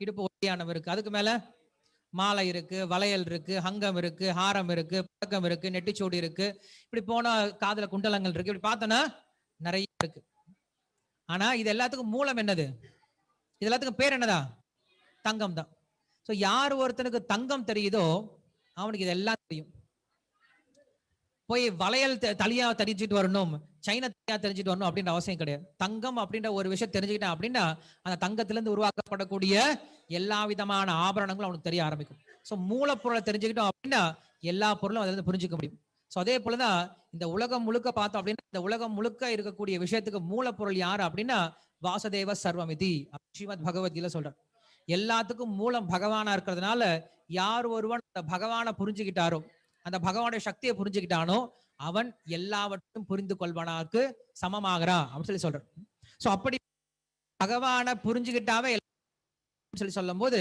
இடுப்பு ஒட்டியானம் இருக்கு, அதுக்கு மேல மாலை இருக்கு, வளையல் இருக்கு, ஹங்கம் இருக்கு, ஹாரம் இருக்கு, பதக்கம் இருக்கு, நெட்டிச்சோடி இருக்கு, இப்படி போனா காதுல குண்டலங்கள் இருக்கு. இப்படி பார்த்தோன்னா நிறைய இருக்கு. ஆனா இது எல்லாத்துக்கும் மூலம் என்னது, இது எல்லாத்துக்கும் பேர் என்னதா, தங்கம் தான். ஸோ யார் ஒருத்தனுக்கு தங்கம் தெரியுதோ அவனுக்கு இதெல்லாம் தெரியும். போய் வளையல் தலியா தெரிஞ்சுட்டு வரணும், சைனா தலியா தெரிஞ்சுட்டு வரணும் அப்படின்ற அவசியம் கிடையாது. தங்கம் அப்படின்ற ஒரு விஷயம் தெரிஞ்சுக்கிட்டான் அப்படின்னா அந்த தங்கத்திலிருந்து உருவாக்கப்படக்கூடிய எல்லா விதமான ஆபரணங்களும் அவனுக்கு தெரிய ஆரம்பிக்கும். ஸோ மூலப்பொருளை தெரிஞ்சுக்கிட்டோம் அப்படின்னா எல்லா பொருளும் அதுல இருந்து புரிஞ்சுக்க முடியும். ஸோ அதே போலதான் இந்த உலகம் முழுக்க பார்த்தோம் அப்படின்னா இந்த உலகம் முழுக்க இருக்கக்கூடிய விஷயத்துக்கு மூலப்பொருள் யாரு அப்படின்னா வாசுதேவ சர்வமிதி ஸ்ரீமத் பகவத்கீதை சொல்றார். எல்லாத்துக்கும் மூலம் பகவானா இருக்கிறதுனால யார் ஒருவன் அந்த பகவானை புரிஞ்சுக்கிட்டாரோ, அந்த பகவானுடைய சக்தியை புரிஞ்சுக்கிட்டானோ அவன் எல்லாவற்றையும் புரிந்து கொள்வனாக்கு சமமாகறான் அப்படின்னு சொல்லி சொல்றான். சோ அப்படி பகவானை புரிஞ்சுக்கிட்டாவே சொல்லி சொல்லும் போது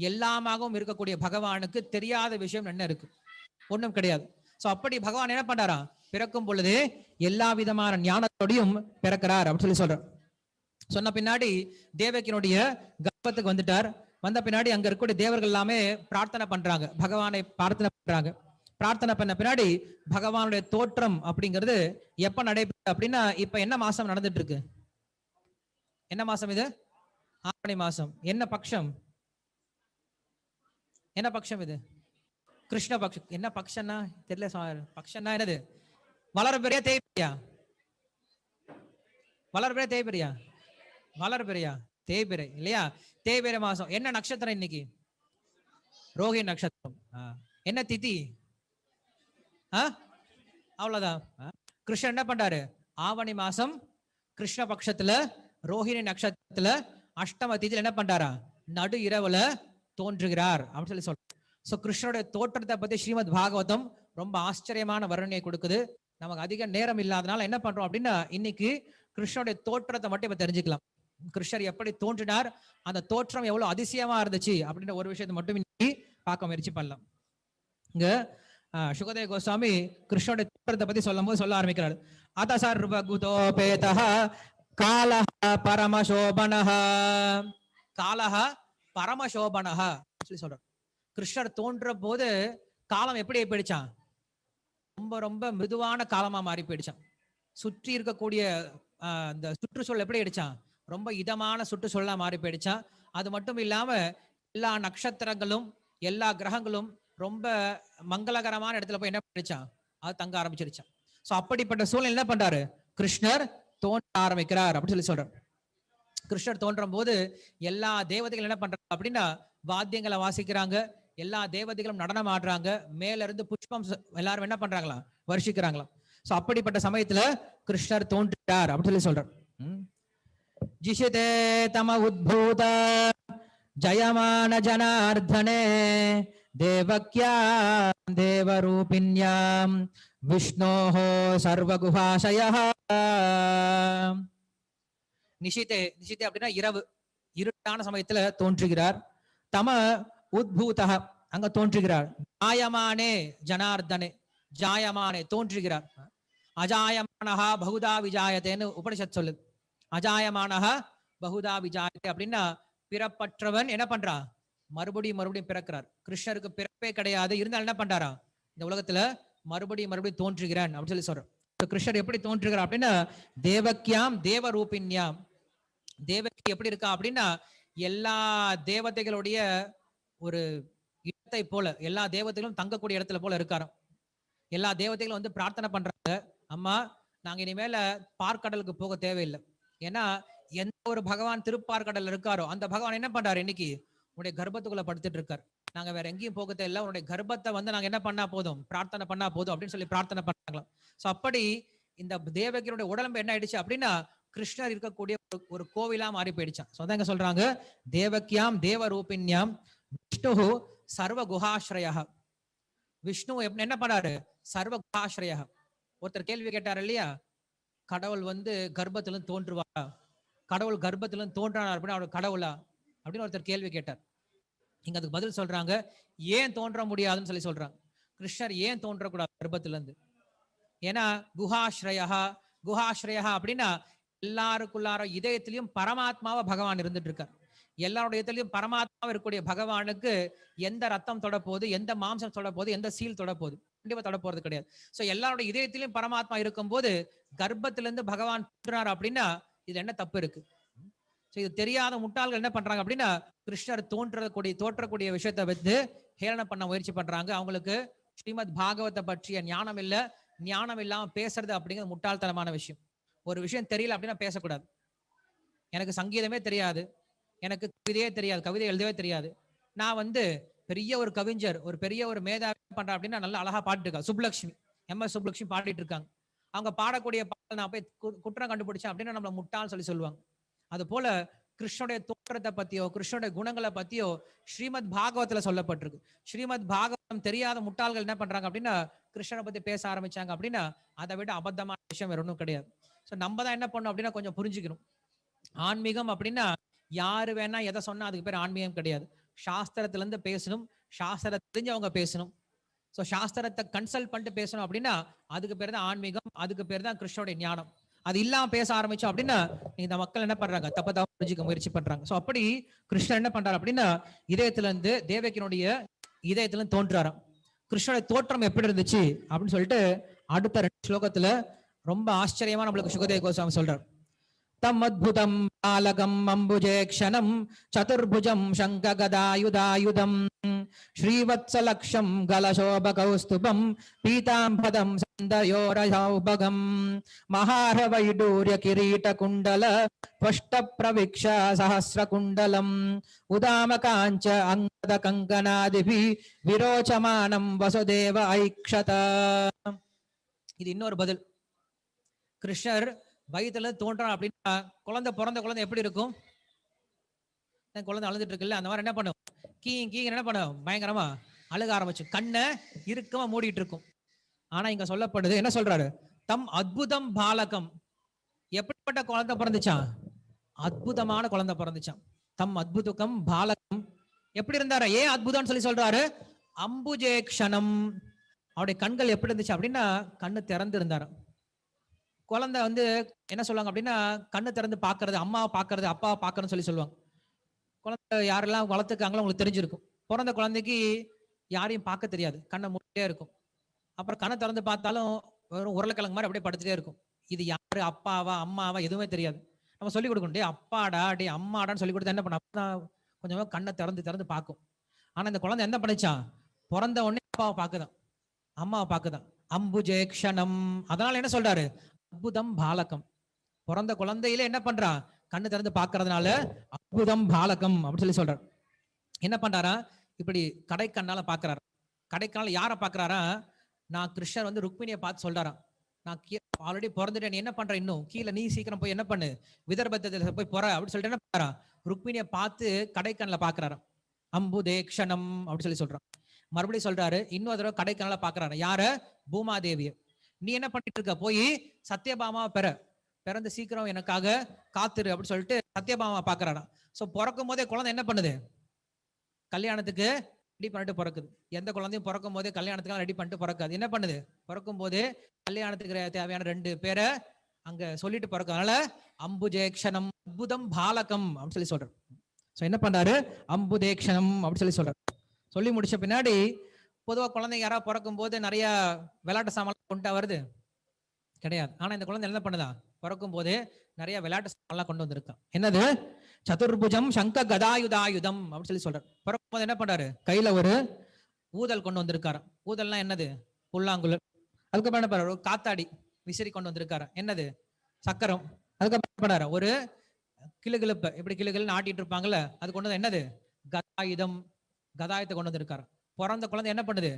எல்லாமாகவும் இருக்கக்கூடிய பகவானுக்கு தெரியாத விஷயம் என்ன இருக்கு, ஒண்ணும் கிடையாது. சோ அப்படி பகவான் என்ன பண்றாரா, பிறக்கும் பொழுது எல்லா விதமான ஞானத்தோடையும் பிறக்கிறார் அப்படின்னு சொல்லி சொல்றார். சொன்ன பின்னாடி தேவகியினுடைய கர்ப்பத்துக்கு வந்துட்டார். வந்த பின்னாடி அங்க இருக்கக்கூடிய தேவர்கள் எல்லாமே பிரார்த்தனை பண்றாங்க, பகவானை பிரார்த்தனை பண்றாங்க. பிரார்த்தனை பண்ண பின்னாடி பகவானுடைய தோற்றம் அப்படிங்கிறது எப்ப நடைபெறுது அப்படின்னா இப்ப என்ன மாசம் நடந்துட்டு இருக்கு, என்ன மாசம் இது, ஆவணி மாசம். என்ன பட்சம், என்ன பட்சம் இது, கிருஷ்ண பட்சம். என்ன பட்சம்னா தெரியல, பட்சம்னா என்னது, வளர்பிறையா தேய்பிறையா, வளர்பிறையா தேய்பிறையா, வளர்பிறையா தேய்பிறை இல்லையா, தேய்பிறை மாசம். என்ன நட்சத்திரம் இன்னைக்கு, ரோஹிணி நட்சத்திரம். என்ன திதி? அவ்வளவுதான். கிருஷ்ணன் என்ன பண்றாரு? ஆவணி மாசம் கிருஷ்ண பட்சத்துல ரோஹிணி நட்சத்திரத்துல அஷ்டம திதியில என்ன பண்றாரா? நடு இரவுல தோன்றுகிறார் அப்படின்னு சொல்லி சோ கிருஷ்ணனுடைய தோற்றத்தை பத்தி ஸ்ரீமத் பாகவதம் ரொம்ப ஆச்சரியமான வர்ணனையை கொடுக்குது. நமக்கு அதிக நேரம் இல்லாதனால என்ன பண்றோம் அப்படின்னா இன்னைக்கு கிருஷ்ணனுடைய தோற்றத்தை மட்டும் இப்ப தெரிஞ்சுக்கலாம். கிருஷ்ணர் எப்படி தோன்றினார், அந்த தோற்றம் எவ்வளவு அதிசயமா இருந்துச்சு அப்படின்ற ஒரு விஷயத்தை மட்டும் இன்னைக்கு பார்க்க முயற்சி பண்ணலாம். இங்க சுகதேவ கோஸ்வாமி கிருஷ்ணனுடைய தோற்றத்தை பத்தி சொல்லும் போது சொல்ல ஆரம்பிக்கிறார். அத சர்வகுதோபேதஹ காலஹ பரமசோபனஹ. காலஹ பரமசோபனஹ சொல்லி சொல்றார். கிருஷ்ணர் தோன்ற போது காலம் எப்படி போயிடுச்சான்? ரொம்ப ரொம்ப மிருதுவான காலமா மாறி போயிடுச்சான். சுற்றி இருக்கக்கூடிய அந்த சுற்றுச்சூழல் எப்படி ஆயிடுச்சான்? ரொம்ப இதமான சுற்றுச்சூழலா மாறி போயிடுச்சான். அது மட்டும் இல்லாம எல்லா நட்சத்திரங்களும் எல்லா கிரகங்களும் ரொம்ப மங்களகரமான இடத்துல போய் என்ன பண்ணிடுச்சான்? அது தங்க ஆரம்பிச்சிருச்சான். சோ அப்படிப்பட்ட சூழ்நிலை என்ன பண்றாரு? கிருஷ்ணர் தோன்ற ஆரம்பிக்கிறார் அப்படின்னு சொல்லி சொல்றார். கிருஷ்ணர் தோன்றும் போது எல்லா தேவதைகள் என்ன பண்றாங்க அப்படின்னா வாத்தியங்களை வாசிக்கிறாங்க, எல்லா தேவதைகளும் நடனம் ஆடுறாங்க, மேல இருந்து புஷ்பம் எல்லாரும் என்ன பண்றாங்களா? வருஷிக்கிறாங்களாம். சோ அப்படிப்பட்ட சமயத்துல கிருஷ்ணர் தோன்றார் அப்படின்னு சொல்லி சொல்றார். ஜிஷிதே தம உத்பூத ஜயமான ஜனார்தனே தேவக்யா தேவரூபிண்யாம் விஷ்ணோஹோ சர்வகுஹாசயஹ. நிஷிதே, நிஷிதே அப்படின்னா இரவு, இருட்டான சமயத்துல தோன்றுகிறார். தம உத்பூதஹ அங்க தோன்றுகிறார். ஜாயமானே ஜனார்தனே, ஜாயமானே தோன்றுகிறார். அஜாயமானஹா பகுதா விஜாயத்தேன்னு உபனிஷத் சொல்லுது. அஜாயமானஹா பகுதா விஜாயத்தே அப்படின்னா பிறப்பற்றவன் என்ன பண்றான்? மறுபடியும் மறுபடியும் பிறக்கிறார். கிருஷ்ணருக்கு பிறப்பே கிடையாது, இருந்தாலும் என்ன பண்றாரா? இந்த உலகத்துல மறுபடியும் மறுபடியும் தோன்றுகிறான் அப்படின்னு சொல்லி சொல்றோம். கிருஷ்ணர் எப்படி தோன்றுகிறார் அப்படின்னா தேவக்கியாம் தேவரூபிண்யாம். தேவகி எப்படி இருக்கா அப்படின்னா எல்லா தேவதைகளுடைய ஒரு இடத்தை போல, எல்லா தேவதைகளும் தங்கக்கூடிய இடத்துல போல இருக்காராம். எல்லா தேவதைகளும் வந்து பிரார்த்தனை பண்றாங்க, அம்மா நாங்க இனிமேல பார்க்கடலுக்கு போக தேவையில்லை. ஏன்னா எந்த ஒரு பகவான் திருப்பார்கடல் இருக்காரோ அந்த பகவான் என்ன பண்றாரு? இன்னைக்கு உன்னுடைய கர்ப்பத்துக்குள்ள படுத்துட்டு இருக்காரு. நாங்க வேற எங்கேயும் போக தேவையில்லை, உன்னுடைய கர்ப்பத்தை வந்து நாங்க என்ன பண்ணா போதும், பிரார்த்தனை பண்ணா போதும் அப்படின்னு சொல்லி பிரார்த்தனை பண்ணாங்களாம். சோ அப்படி இந்த தேவகியுடைய உடம்பு என்ன ஆயிடுச்சு அப்படின்னா கிருஷ்ணர் இருக்கக்கூடிய ஒரு கோவிலா மாறி போயிடுச்சான். சோ அதான் சொல்றாங்க தேவக்கியாம் தேவரூபிண்யாம் விஷ்ணு சர்வ குஹாஸ்ரயா. விஷ்ணு என்ன பண்ணாரு? சர்வ குஹாஸ்ரயா. ஒருத்தர் கேள்வி கேட்டார் இல்லையா, கடவுள் வந்து கர்ப்பத்துல தோன்றுவாரா, கடவுள் கர்ப்பத்துல தோன்றார் அப்படின்னா அவர் கடவுளா அப்படின்னு ஒருத்தர் கேள்வி கேட்டார். இங்க அதுக்கு பதில் சொல்றாங்க ஏன் தோன்ற முடியாதுன்னு சொல்லி சொல்றாங்க. கிருஷ்ணர் ஏன் தோன்றக்கூடாது கர்ப்பத்துல இருந்து? ஏன்னா குஹாஸ்ரயா, குஹாஸ்ரயா அப்படின்னா எல்லாருக்குள்ளார இதயத்திலையும் பரமாத்மாவா பகவான் இருந்துட்டு இருக்கார். எல்லாருடைய இதயத்திலையும் பரமாத்மாவா இருக்கக்கூடிய பகவானுக்கு எந்த ரத்தம் தொட போகுது, எந்த மாம்சம் தொட போகுது, எந்த சீல் தொட போகுது? கண்டிப்பா தொட போறது கிடையாது. சோ எல்லாருடைய இதயத்திலையும் பரமாத்மா இருக்கும் போது கர்ப்பத்திலிருந்து பகவான் தோன்றார் அப்படின்னா இது என்ன தப்பு இருக்கு? இது தெரியாத முட்டாள்கள் என்ன பண்றாங்க அப்படின்னா கிருஷ்ணர் தோற்றக்கூடிய விஷயத்தை வந்து ஹேளனம் பண்ண முயற்சி பண்றாங்க. அவங்களுக்கு ஸ்ரீமத் பாகவத்தை பற்றிய ஞானம் இல்ல, ஞானம் இல்லாம பேசுறது அப்படிங்கிறது முட்டாள்தனமான விஷயம். ஒரு விஷயம் தெரியல அப்படின்னா பேசக்கூடாது. எனக்கு சங்கீதமே தெரியாது, எனக்கு கவிதையே தெரியாது, கவிதை எழுதவே தெரியாது, நான் வந்து பெரிய ஒரு கவிஞர், ஒரு பெரிய ஒரு மேதாவி பண்றேன் அப்படின்னா நல்லா அழகா பாடிட்டு இருக்கா சுப்லட்சுமி, MS சுப்லட்சுமி பாடிட்டு இருக்காங்க. அவங்க பாடக்கூடிய பாடல் நான் போய் குற்றம் கண்டுபிடிச்சேன் அப்படின்னா நம்மள முட்டாள்னு சொல்லி சொல்லுவாங்க. அது போல கிருஷ்ணனுடைய தோற்றத்தை பத்தியோ கிருஷ்ணனுடைய குணங்களை பத்தியோ ஸ்ரீமத் பாகவத்துல சொல்லப்பட்டிருக்கு. ஸ்ரீமத் பாகவதம் தெரியாத முட்டாள்கள் என்ன பண்றாங்க அப்படின்னா கிருஷ்ணனை பத்தி பேச ஆரம்பிச்சாங்க அப்படின்னா அதை விட அபத்தமான விஷயம் வேற ஒன்றும் கிடையாது. ஸோ நம்ம தான் என்ன பண்ணோம் அப்படின்னா கொஞ்சம் புரிஞ்சுக்கணும். ஆன்மீகம் அப்படின்னா யாரு வேணா எதை சொன்னா அதுக்கு பேர் ஆன்மீகம் கிடையாது. சாஸ்திரத்துல இருந்து பேசணும், சாஸ்திரத்தை தெரிஞ்சவங்க பேசணும். ஸோ சாஸ்திரத்தை கன்சல்ட் பண்ணிட்டு பேசணும் அப்படின்னா அதுக்கு பேர் தான் ஆன்மீகம், அதுக்கு பேர் தான் கிருஷ்ணனுடைய ஞானம். அது இல்லாம பேச ஆரம்பிச்சோம் அப்படின்னா இந்த மக்கள் என்ன பண்றாங்க, தப்பதா புரிஞ்சுக்க முயற்சி பண்றாங்க. சோ அப்படி கிருஷ்ணன் என்ன பண்றாரு அப்படின்னா இதயத்துல இருந்து தேவகியினுடைய இதயத்துல இருந்து தோன்றாராம். கிருஷ்ணனுடைய தோற்றம் எப்படி இருந்துச்சு அப்படின்னு சொல்லிட்டு அடுத்த 2 ஸ்லோகத்துல ரொம்ப ஆச்சரியமா நம்மளுக்கு சுகதேவ கோஸ்வாமி சொல்றார். தம் அத்புதம் பாலகம் அம்புஜேக்ஷணம் சதுர்புஜம் சங்ககதாயுதாயுதம் ஸ்ரீவத்ஸலக்ஷம் கலசோபகௌஸ்துபம் பீதாம்பதம் சந்தயோரசௌபகம் மகாரவைடூர்ய கிரீட குண்டல त्वष्ट प्रवीक्ष सहस्र कुंडलम उदाम कांच अंगद कंकनादिभि विरोचमानं वसुदेव ऐक्षत. இது இன்னொரு பதில். கிருஷ்ணர் வயித்துல தோன்றான் அப்படின்னா பிறந்த குழந்தை எப்படி இருக்கும்? குழந்தை அழுதுட்டு இருக்குல்ல, அந்த மாதிரி என்ன பண்ணும்? கீ என்ன பண்ணும்? பயங்கரமா அழுக ஆரம்பிச்சு கண்ணை இறுக்கமா மூடிட்டு இருக்கும். ஆனா இங்க சொல்லப்படுது, என்ன சொல்றாரு? தம் அத்புதம் பாலகம். எப்படிப்பட்ட குழந்தை பிறந்துச்சான்? அற்புதமான குழந்தை பிறந்துச்சான். தம் அத்புதகம் பாலகம். எப்படி இருந்தாரு? ஏன் அத்புதம் சொல்லி சொல்றாரு? அம்புஜேக்ஷணம். அவருடைய கண்கள் எப்படி இருந்துச்சு அப்படின்னா கண்ணு திறந்து இருந்தாரு. குழந்தை என்ன சொல்லுவாங்க அப்படின்னா கண்ணு திறந்து பாக்குறது, அம்மாவை பாக்குறது, அப்பாவை பாக்குறதுன்னு சொல்லி சொல்லுவாங்க. குழந்தை யாரெல்லாம் வளர்த்துக்காங்களோ உங்களுக்கு தெரிஞ்சிருக்கும். பிறந்த குழந்தைக்கு யாரையும் பார்க்க தெரியாது, கண்ணை மூடிட்டே இருக்கும். அப்புறம் கண்ணை திறந்து பார்த்தாலும் வெறும் உருளைக்கிழங்கு மாதிரி அப்படியே படுத்துட்டே இருக்கும். இது யாரு, அப்பாவா அம்மாவா எதுவுமே தெரியாது. நம்ம சொல்லிக் கொடுக்கணும், டே அப்பாடா டே அம்மாடான்னு சொல்லி கொடுத்தா என்ன பண்ண, அப்பதான் கொஞ்சமா கண்ணை திறந்து பார்க்கும். ஆனா இந்த குழந்தை என்ன பண்ணிச்சான்? பிறந்த உடனே அப்பாவை பார்க்குதான், அம்மாவை பார்க்குதான். அம்புஜேக்ஷணம். அதனால என்ன சொல்றாரு? அற்புதம் பாலகம். பிறந்த குழந்தையில என்ன பண்றான்? கண்ணு திறந்து பார்க்கறதுனால அற்புதம் பாலகம் அப்படின்னு சொல்லி சொல்றாரு. என்ன பண்றாரா? இப்படி கடைக்கண்ணால பாக்குறாரு. கடைக்கண்ணால யாரை பாக்குறாரா? நான் கிருஷ்ணர் ருக்மிணியை பார்த்து சொல்றாராம், நான் ஆல்ரெடி பிறந்துட்டேன், நீ என்ன பண்ற, இன்னும் கீழே நீ சீக்கிரம் போய் என்ன பண்ணு, விதர்பத்துல போய் போற அப்படின்னு சொல்லிட்டு என்ன பண்றா? ருக்மிணியை பார்த்து கடைக்கண்ணில் பாக்குறாராம். அம்புதேக்ஷணம் அப்படின்னு சொல்லி சொல்றான். மறுபடியும் சொல்றாரு, இன்னொரு தடவை கடைக்கண்ணில் பாக்குறாரு. யார? பூமாதேவிய. நீ என்ன பண்ணிட்டு இருக்க? போய் சத்யபாமாவை பிறந்து சீக்கிரம் எனக்காக காத்துரு அப்படின்னு சொல்லிட்டு சத்யபாமா பாக்குறாராம். சோ பிறக்கும் போதே குழந்தை என்ன பண்ணுது? கல்யாணத்துக்கு ரெடி பண்ணிட்டு பிறக்குது. எந்த குழந்தையும் பிறக்கும் போதே கல்யாணத்துக்கு ரெடி பண்ணிட்டு பிறக்காது. என்ன பண்ணுது? பிறக்கும் போதே கல்யாணத்துக்கு தேவையான 2 பேரை அங்க சொல்லிட்டு பிறக்கும். அதனால அம்புஜேக்ஷணம் அற்புதம் பாலகம் அப்படின்னு சொல்லி சொல்றாரு. சோ என்ன பண்றாரு? அம்புதேக்ஷணம் அப்படின்னு சொல்லி சொல்றாரு. சொல்லி முடிச்ச பின்னாடி பொதுவா குழந்தைங்க யாராவது பிறக்கும் போது நிறைய விளையாட்டு சாமான் கொண்டு வருது கிடையாது. ஆனா இந்த குழந்தை என்ன பண்ணுதா? பிறக்கும் போதே நிறைய விளையாட்டு சாமான் கொண்டு வந்திருக்கான். என்னது? சதுர்புஜம் சங்க கதாயுதாயுதம் அப்படின்னு சொல்லி சொல்றாரு. பிறக்கும் போது என்ன பண்றாரு? கையில ஒரு ஊதல் கொண்டு வந்திருக்காரு. ஊதல்னா என்னது? புல்லாங்குழல். அதுக்கப்புறம் என்ன பண்றாரு? ஒரு காத்தாடி விசிறி கொண்டு வந்திருக்காரு. என்னது? சக்கரம். அதுக்கப்புறம் என்ன பண்றாரு? ஒரு கிளுகிழப்ப இப்படி கிளுகிழு ஆட்டிட்டு இருப்பாங்கல்ல, அது கொண்டு வந்து என்னது? கதாயுதம். கதாயத்தை கொண்டு வந்திருக்காரு. பிறந்த குழந்தை என்ன பண்ணுது?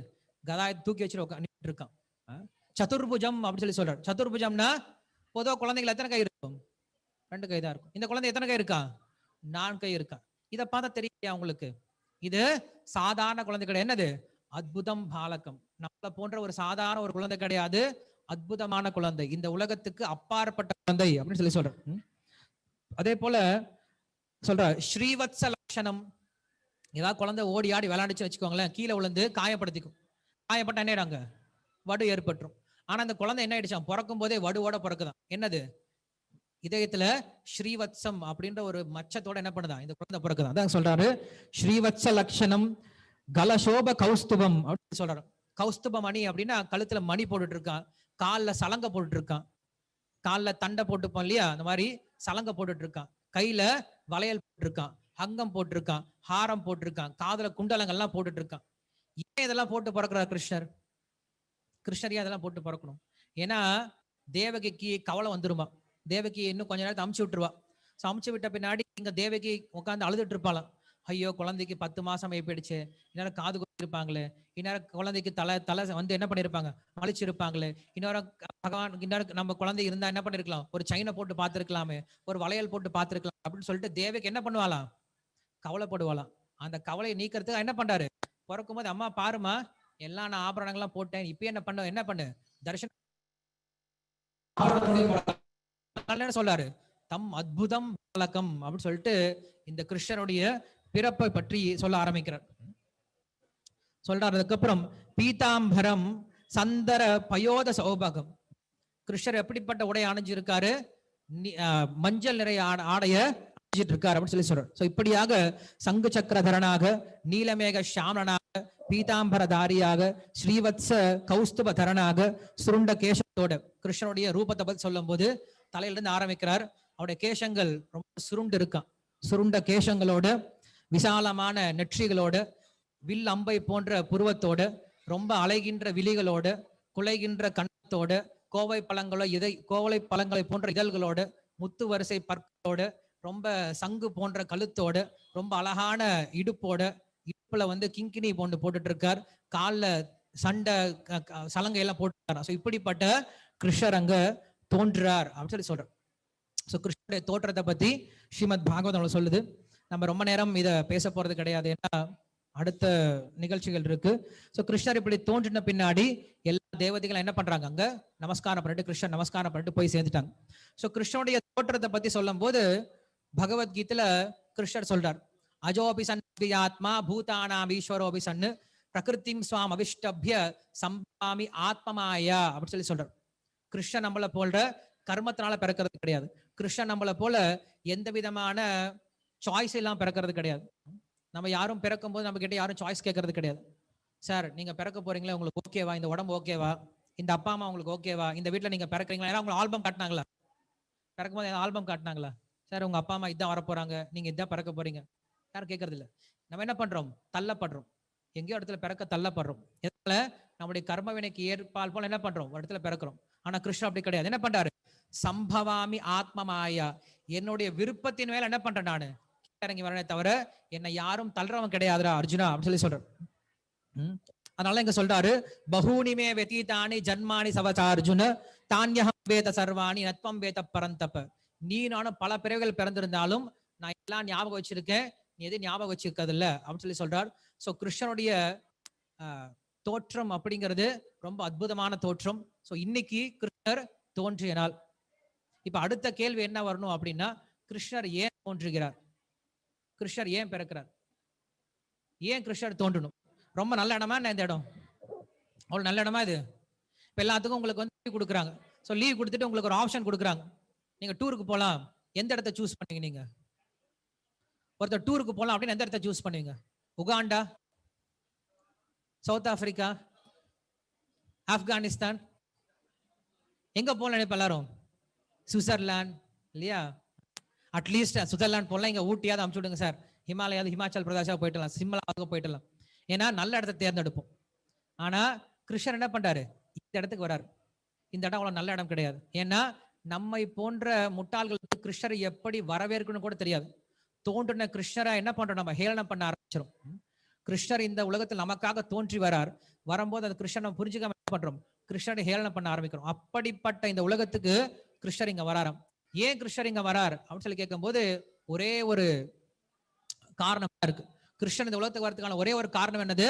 கதாயத்தை தூக்கி வச்சுட்டு இருக்கான். சதுர்புஜம் அப்படின்னு சொல்லி சொல்றாரு. சதுர்புஜம்னா பொதுவா குழந்தைகள் எத்தனை கை இருக்கும்? 2 கை தான் இருக்கும். இந்த குழந்தை எத்தனை கை இருக்கா? 4 கை இருக்கா. இதை பார்த்தா தெரியலையா உங்களுக்கு? இது சாதாரண குழந்தை கிடையாது. என்னது? அற்புதம் பாலகம். நம்மளை போன்ற ஒரு சாதாரண ஒரு குழந்தை கிடையாது, அற்புதமான குழந்தை, இந்த உலகத்துக்கு அப்பாற்பட்ட குழந்தை அப்படின்னு சொல்லி சொல்ற. அதே போல சொல்ற ஸ்ரீவத்ஸ லட்சணம். ஏதாவது குழந்தை ஓடி ஆடி விளையாடிச்சு வச்சுக்கோங்களேன், கீழே விழுந்து காயப்படுத்திக்கும். காயப்பட்ட என்ன ஆயிடாங்க? வடு ஏற்பட்டுரும். ஆனா அந்த குழந்தை என்ன ஆயிடுச்சான்? பிறக்கும் போதே வடுவோட பிறக்குதான். என்னது? இதயத்துல ஸ்ரீவத்சம் அப்படின்ற ஒரு மச்சத்தோட என்ன பண்ணுதான் இந்த குழந்தை பிறக்குதான். அதான் சொல்றாரு ஸ்ரீவத்ஸ லட்சணம் கலசோப கௌஸ்துபம் அப்படின்னு சொல்றாரு. கௌஸ்துப மணி அப்படின்னா கழுத்துல மணி போட்டுட்டு இருக்கான், கால்ல சலங்க போட்டுட்டு இருக்கான், கால்ல தண்டை போட்டுப்போம் இல்லையா, அந்த மாதிரி சலங்க போட்டுட்டு இருக்கான், கையில வளையல் போட்டிருக்கான், அங்கம் போட்டிருக்கான், ஹாரம் போட்டிருக்கான், காதுல குண்டலங்கள்லாம் போட்டுட்டு இருக்கான். ஏன் இதெல்லாம் போட்டு பிறக்கிறார் கிருஷ்ணர்? கிருஷ்ணரையா இதெல்லாம் போட்டு பிறக்கணும்? ஏன்னா தேவகிக்கு கவலை வந்துருமா. தேவகி இன்னும் கொஞ்ச நேரத்தை அமுச்சு விட்டுருவா. அமுச்சு விட்ட பின்னாடி இங்க தேவகி உட்காந்து அழுதுட்டு இருப்பாளாம். ஐயோ குழந்தைக்கு 10 மாசம் போயிடுச்சு, இந்நேரம் காது குத்திருப்பாங்களே, இந்நேரம் குழந்தைக்கு தலை என்ன பண்ணிருப்பாங்க, மலிச்சிருப்பாங்களே, இன்னொரு நம்ம குழந்தை இருந்தா என்ன பண்ணிருக்கலாம், ஒரு செயினை போட்டு பார்த்திருக்கலாமே, ஒரு வளையல் போட்டு பார்த்திருக்கலாம் அப்படின்னு சொல்லிட்டு தேவகி என்ன பண்ணுவாளாம்? கவலைப்படுவாளாம். அந்த கவலையை நீக்கிறதுக்கு என்ன பண்றாரு? பிறக்கும் போது அம்மா பாருமா, எல்லாம் நான் ஆபரணங்கள்லாம் போட்டேன், இப்ப என்ன பண்ணு தரிசனம் சொல்றாரு. தம் அத்புதம் பாலகம் அப்படின்னு சொல்லிட்டு இந்த கிருஷ்ணனுடைய பிறப்பை பற்றி சொல்ல ஆரம்பிக்கிறார். சொல்றாரு. அதுக்கப்புறம் பீதாம்பரம் சந்தர பயோத சௌபகம். கிருஷ்ணர் எப்படிப்பட்ட உடை அணிஞ்சிருக்காரு? மஞ்சள் நிறைய ஆடைய அணிஞ்சிட்டு இருக்காரு அப்படின்னு சொல்லி சொல்றாரு. சோ இப்படியாக சங்கு சக்கரதரனாக, நீலமேக ஷாமனாக, பீதாம்பரதாரியாக, ஸ்ரீவத்ஸ கௌஸ்துப தரனாக, சுருண்ட கேசத்தோட கிருஷ்ணனுடைய ரூபத்தை பத்தி சொல்லும் போது தலையிலிருந்து ஆரம்பிக்கிறார். அவருடைய கேசங்கள் ரொம்ப சுருண்டு இருக்கான். சுருண்ட கேசங்களோட, விசாலமான நெற்றிகளோட, வில் அம்பை போன்ற புருவத்தோட, ரொம்ப அலைகின்ற விழிகளோட, குலைகின்ற கண்ணத்தோட, கோவலை பழங்களை போன்ற இதழ்களோட, முத்து வரிசை பற்களோட, ரொம்ப சங்கு போன்ற கழுத்தோட, ரொம்ப அழகான இடுப்போட, இடுப்புல கிங்கினி போட்டுட்டு இருக்கார், காலில் சண்டை சலங்கை எல்லாம் போட்டுருக்கார். ஸோ இப்படிப்பட்ட கிருஷ்ணர் அங்க தோன்றார் அப்படின்னு சொல்லி சொல்றார். ஸோ கிருஷ்ணருடைய தோற்றத்தை பத்தி ஸ்ரீமத் பாகவதம் சொல்லுது. நம்ம ரொம்ப நேரம் இதை பேச போறது கிடையாது, ஏன்னா அடுத்த நிகழ்ச்சிகள் இருக்கு. ஸோ கிருஷ்ணர் இப்படி தோன்றின பின்னாடி எல்லா தேவதைகளும் என்ன பண்றாங்க, அங்க நமஸ்காரம் பண்ணிட்டு கிருஷ்ணர் நமஸ்காரம் பண்ணிட்டு போய் சேர்ந்துட்டாங்க. ஸோ கிருஷ்ணனுடைய தோற்றத்தை பத்தி சொல்லும் போது பகவத்கீதையில கிருஷ்ணர் சொல்றார், அஜோபி சன்வியாத்மா பூதானாம் ஈஸ்வரோபி சன்னு பிரகிருதிம் ஸ்வாம் அவிஷ்டபிய சம்பாமி ஆத்மமாயா அப்படின்னு சொல்லி சொல்றார். கிருஷ்ணன் நம்மளை போல கர்மத்தினால பிறக்கிறது கிடையாது. கிருஷ்ணன் நம்மளை போல எந்த விதமான சாய்ஸ் எல்லாம் பிறக்கிறது கிடையாது. நம்ம யாரும் பிறக்கும் போது நம்ம கிட்ட யாரும் சாய்ஸ் கேட்கறது கிடையாது. சார் நீங்க பிறக்க போறீங்களா, உங்களுக்கு ஓகேவா, இந்த உடம்பு ஓகேவா, இந்த அப்பா அம்மா உங்களுக்கு ஓகேவா, இந்த வீட்டுல நீங்க பிறக்கிறீங்களா, ஏன்னா உங்களுக்கு ஆல்பம் காட்டினாங்களா, பிறக்கும் போது ஆல்பம் காட்டினாங்களா, சார் உங்க அப்பா அம்மா இதான் வர போறாங்க, நீங்க இதான் பிறக்க போறீங்க, யாரும் கேட்கறது இல்லை. நம்ம என்ன பண்றோம், தள்ளப்படுறோம், எங்கேயோ இடத்துல பிறக்க தள்ளப்படுறோம். எதுல, நம்முடைய கர்ம வினைக்கு ஏற்பால் போல என்ன பண்றோம், ஒரு இடத்துல பிறக்கிறோம். ஆனா கிருஷ்ணர் அப்படி கிடையாது. என்ன பண்றாரு, சம்பவாமி ஆத்மமாயா, என்னுடைய விருப்பத்தின் மேல என்ன பண்றேன் நானு இறங்கி வரனே தவிர என்னை யாரும் தள்ளுறவன் கிடையாதுடா அர்ஜுனா அப்படின்னு சொல்லி சொல்றாரு. அதனால இங்க சொல்றாரு, பகூனிமே வெதீதானி ஜன்மானி சவசா அர்ஜுன தான்யகம் வேத சர்வாணி நத்வம் வேத பரந்தப்ப. நீ நானும் பல பிறவிகள் பிறந்திருந்தாலும் நான் எல்லாம் ஞாபகம் வச்சிருக்கேன், நீ எது ஞாபகம் வச்சிருக்கிறது இல்ல அப்படின்னு சொல்லி சொல்றார். சோ கிருஷ்ணனுடைய தோற்றம் அப்படிங்கிறது ரொம்ப அற்புதமான தோற்றம். சோ இன்னைக்கு கிருஷ்ணர் தோன்றிய நாள். இப்ப அடுத்த கேள்வி என்ன வரணும் அப்படின்னா, கிருஷ்ணர் ஏன் தோன்றுகிறார், கிருஷ்ணர் ஏன் பிறக்கிறார், ஏன் கிருஷ்ணர் தோன்றணும்? ரொம்ப நல்ல இடமா இந்த இடம், அவ்வளவு நல்ல இடமா இது? இப்ப எல்லாத்துக்கும் உங்களுக்கு லீவ் கொடுக்குறாங்க. ஸோ லீவ் கொடுத்துட்டு உங்களுக்கு ஒரு ஆப்ஷன் கொடுக்குறாங்க, நீங்க டூருக்கு போகலாம், எந்த இடத்த சூஸ் பண்ணுவீங்க? நீங்க ஒருத்தர் டூருக்கு போகலாம் அப்படின்னு எந்த இடத்த சூஸ் பண்ணுவீங்க? உகாண்டா, சவுத் ஆப்பிரிக்கா, ஆப்கானிஸ்தான், எங்க போகலாம் நினைப்ப எல்லாரும்? சுவிட்சர்லாந்து இல்லையா? அட்லீஸ்ட் சுவிட்சர்லாந்து போகலாம், இங்க ஊட்டியாவது அமுச்சு விடுங்க சார், ஹிமாச்சல் பிரதேசா போயிட்டலாம், சிம்லாவுக்கு போயிட்டலாம், ஏன்னா நல்ல இடத்த தேர்ந்தெடுப்போம். ஆனா கிருஷ்ணர் என்ன பண்றாரு, இந்த இடத்துக்கு வராரு. இந்த இடம் அவ்வளவு நல்ல இடம் கிடையாது. ஏன்னா நம்மை போன்ற முட்டாள்களுக்கு கிருஷ்ணரை எப்படி வரவேற்கணும் கூட தெரியாது. தோன்றின கிருஷ்ணரை என்ன பண்றோம், நம்ம ஹேளனம் பண்ண ஆரம்பிச்சிடும். கிருஷ்ணர் இந்த உலகத்தில் நமக்காக தோன்றி வரார், வரும்போது அந்த கிருஷ்ணனை புரிஞ்சுக்காம என்ன பண்றோம், கிருஷ்ணரை ஹேளனம் பண்ண ஆரம்பிக்கிறோம். அப்படிப்பட்ட இந்த உலகத்துக்கு கிருஷ்ணர் இங்க வராராம். ஏன் கிருஷ்ணர் இங்க வரார் அப்படின்னு சொல்லி கேட்கும் போது ஒரே ஒரு காரணம் இருக்கு. கிருஷ்ணன் இந்த உலகத்துக்கு வரதுக்கான ஒரே ஒரு காரணம் என்னது,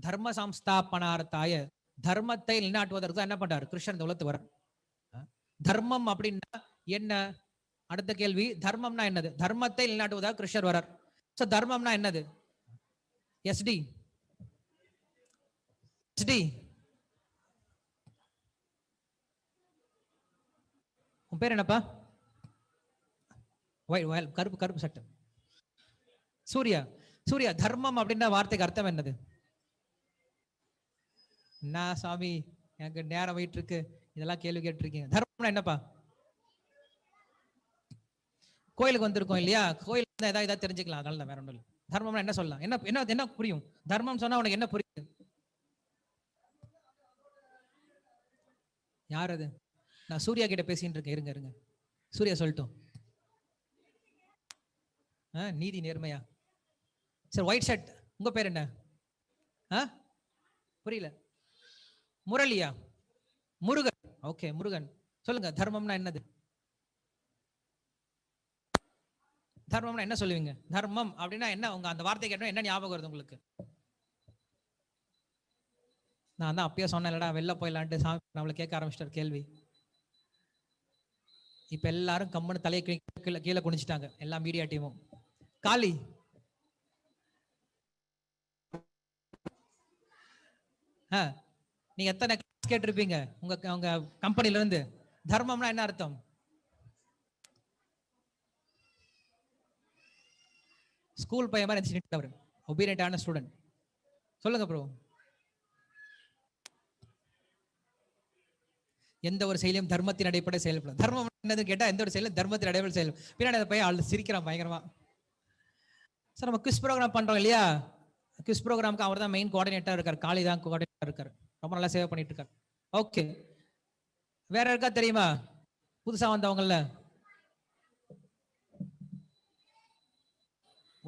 தர்ம சம்ஸ்தாபனார்த்தாய, தர்மத்தை நிலைநாட்டுவதற்கு தான் என்ன பண்றாரு கிருஷ்ணன் இந்த உலகத்துக்கு வர. தர்மம் அப்படின்னா என்ன? அடுத்த கேள்வி, தர்மம்னா என்னது? தர்மத்தை நிலைநாட்டுவதாக கிருஷ்ணர் வரார். சோ தர்மம்னா என்னது? எஸ்டி எஸ்டி உன் பேர் என்னப்பா? கருப்பு கருப்பு சட்டை. சூர்யா. சூர்யா, தர்மம் அப்படின்ற வார்த்தைக்கு அர்த்தம் என்னது? நான் சாமி எனக்கு நேரம் போயிட்டு இருக்கு, இதெல்லாம் கேள்வி கேட்டிருக்கீங்க. தர்மம்னா என்னப்பா? கோயிலுக்கு வந்திருக்கோம் இல்லையா, கோயிலுக்கு ஏதாவது தெரிஞ்சுக்கலாம், அதனால தான், வேற ஒன்றும் இல்லை. தர்மம்னா என்ன சொல்லலாம், என்ன என்ன என்ன புரியும்? தர்மம் சொன்னா உனக்கு என்ன புரியுது? யார் அது? நான் சூர்யா கிட்ட பேசிட்டு இருக்கேன், இருங்க இருங்க. சூர்யா சொல்லட்டும். நீதி நேர்மையா? சரி, ஒயிட் ஷர்ட், உங்க பேர் என்ன? புரியல. முரளியா? முருகன். ஓகே முருகன், சொல்லுங்க தர்மம்னா என்னது? தர்மம்னா என்ன சொல்லுவீங்க? தர்மம் அப்படின்னா என்ன? உங்க அந்த வார்த்தை கேட்டோம் என்ன ஞாபகம் வருது உங்களுக்கு? நான் தான் அப்பயே சொன்னேன்லடா வெளில போயிடலான்ட்டு, சாமி நம்மளை கேட்க ஆரம்பிச்சிட்டார் கேள்வி. இப்ப எல்லாரும் கம்முன்னு தலையை கீழே குனிச்சிட்டாங்க, எல்லா மீடியா டீமும். காளி, நீங்க எத்தனை கேட்டிருப்பீங்க உங்க கம்பெனில இருந்து, தர்மம்னா என்ன அர்த்தம்? ஸ்கூல் பையன் மாதிரி அவர் ஒபீடியன்ட்டான ஸ்டூடெண்ட். சொல்லுங்க ப்ரோ. எந்த ஒரு செயலையும் தர்மத்தின் அடிப்படை செயல்படும். தர்மம் என்னது கேட்டா எந்த ஒரு செயலும் தர்மத்தின் அடிப்படை செயலும். பின்னாடி அதை போய் ஆள் சிரிக்கிறான் பயங்கரமா. சார் நம்ம குவிஸ் ப்ரோக்ராம் பண்றோம் இல்லையா, குவிஸ் ப்ரோக்ராமுக்கு அவர் தான் மெயின் கோஆர்டினேட்டர் இருக்கார், காளி தான் கோஆர்டினேட்டர் இருக்காரு, ரொம்ப நல்லா சேவ் பண்ணிட்டு இருக்காரு. ஓகே, வேற இருக்கா தெரியுமா புதுசா வந்தவங்கல்ல?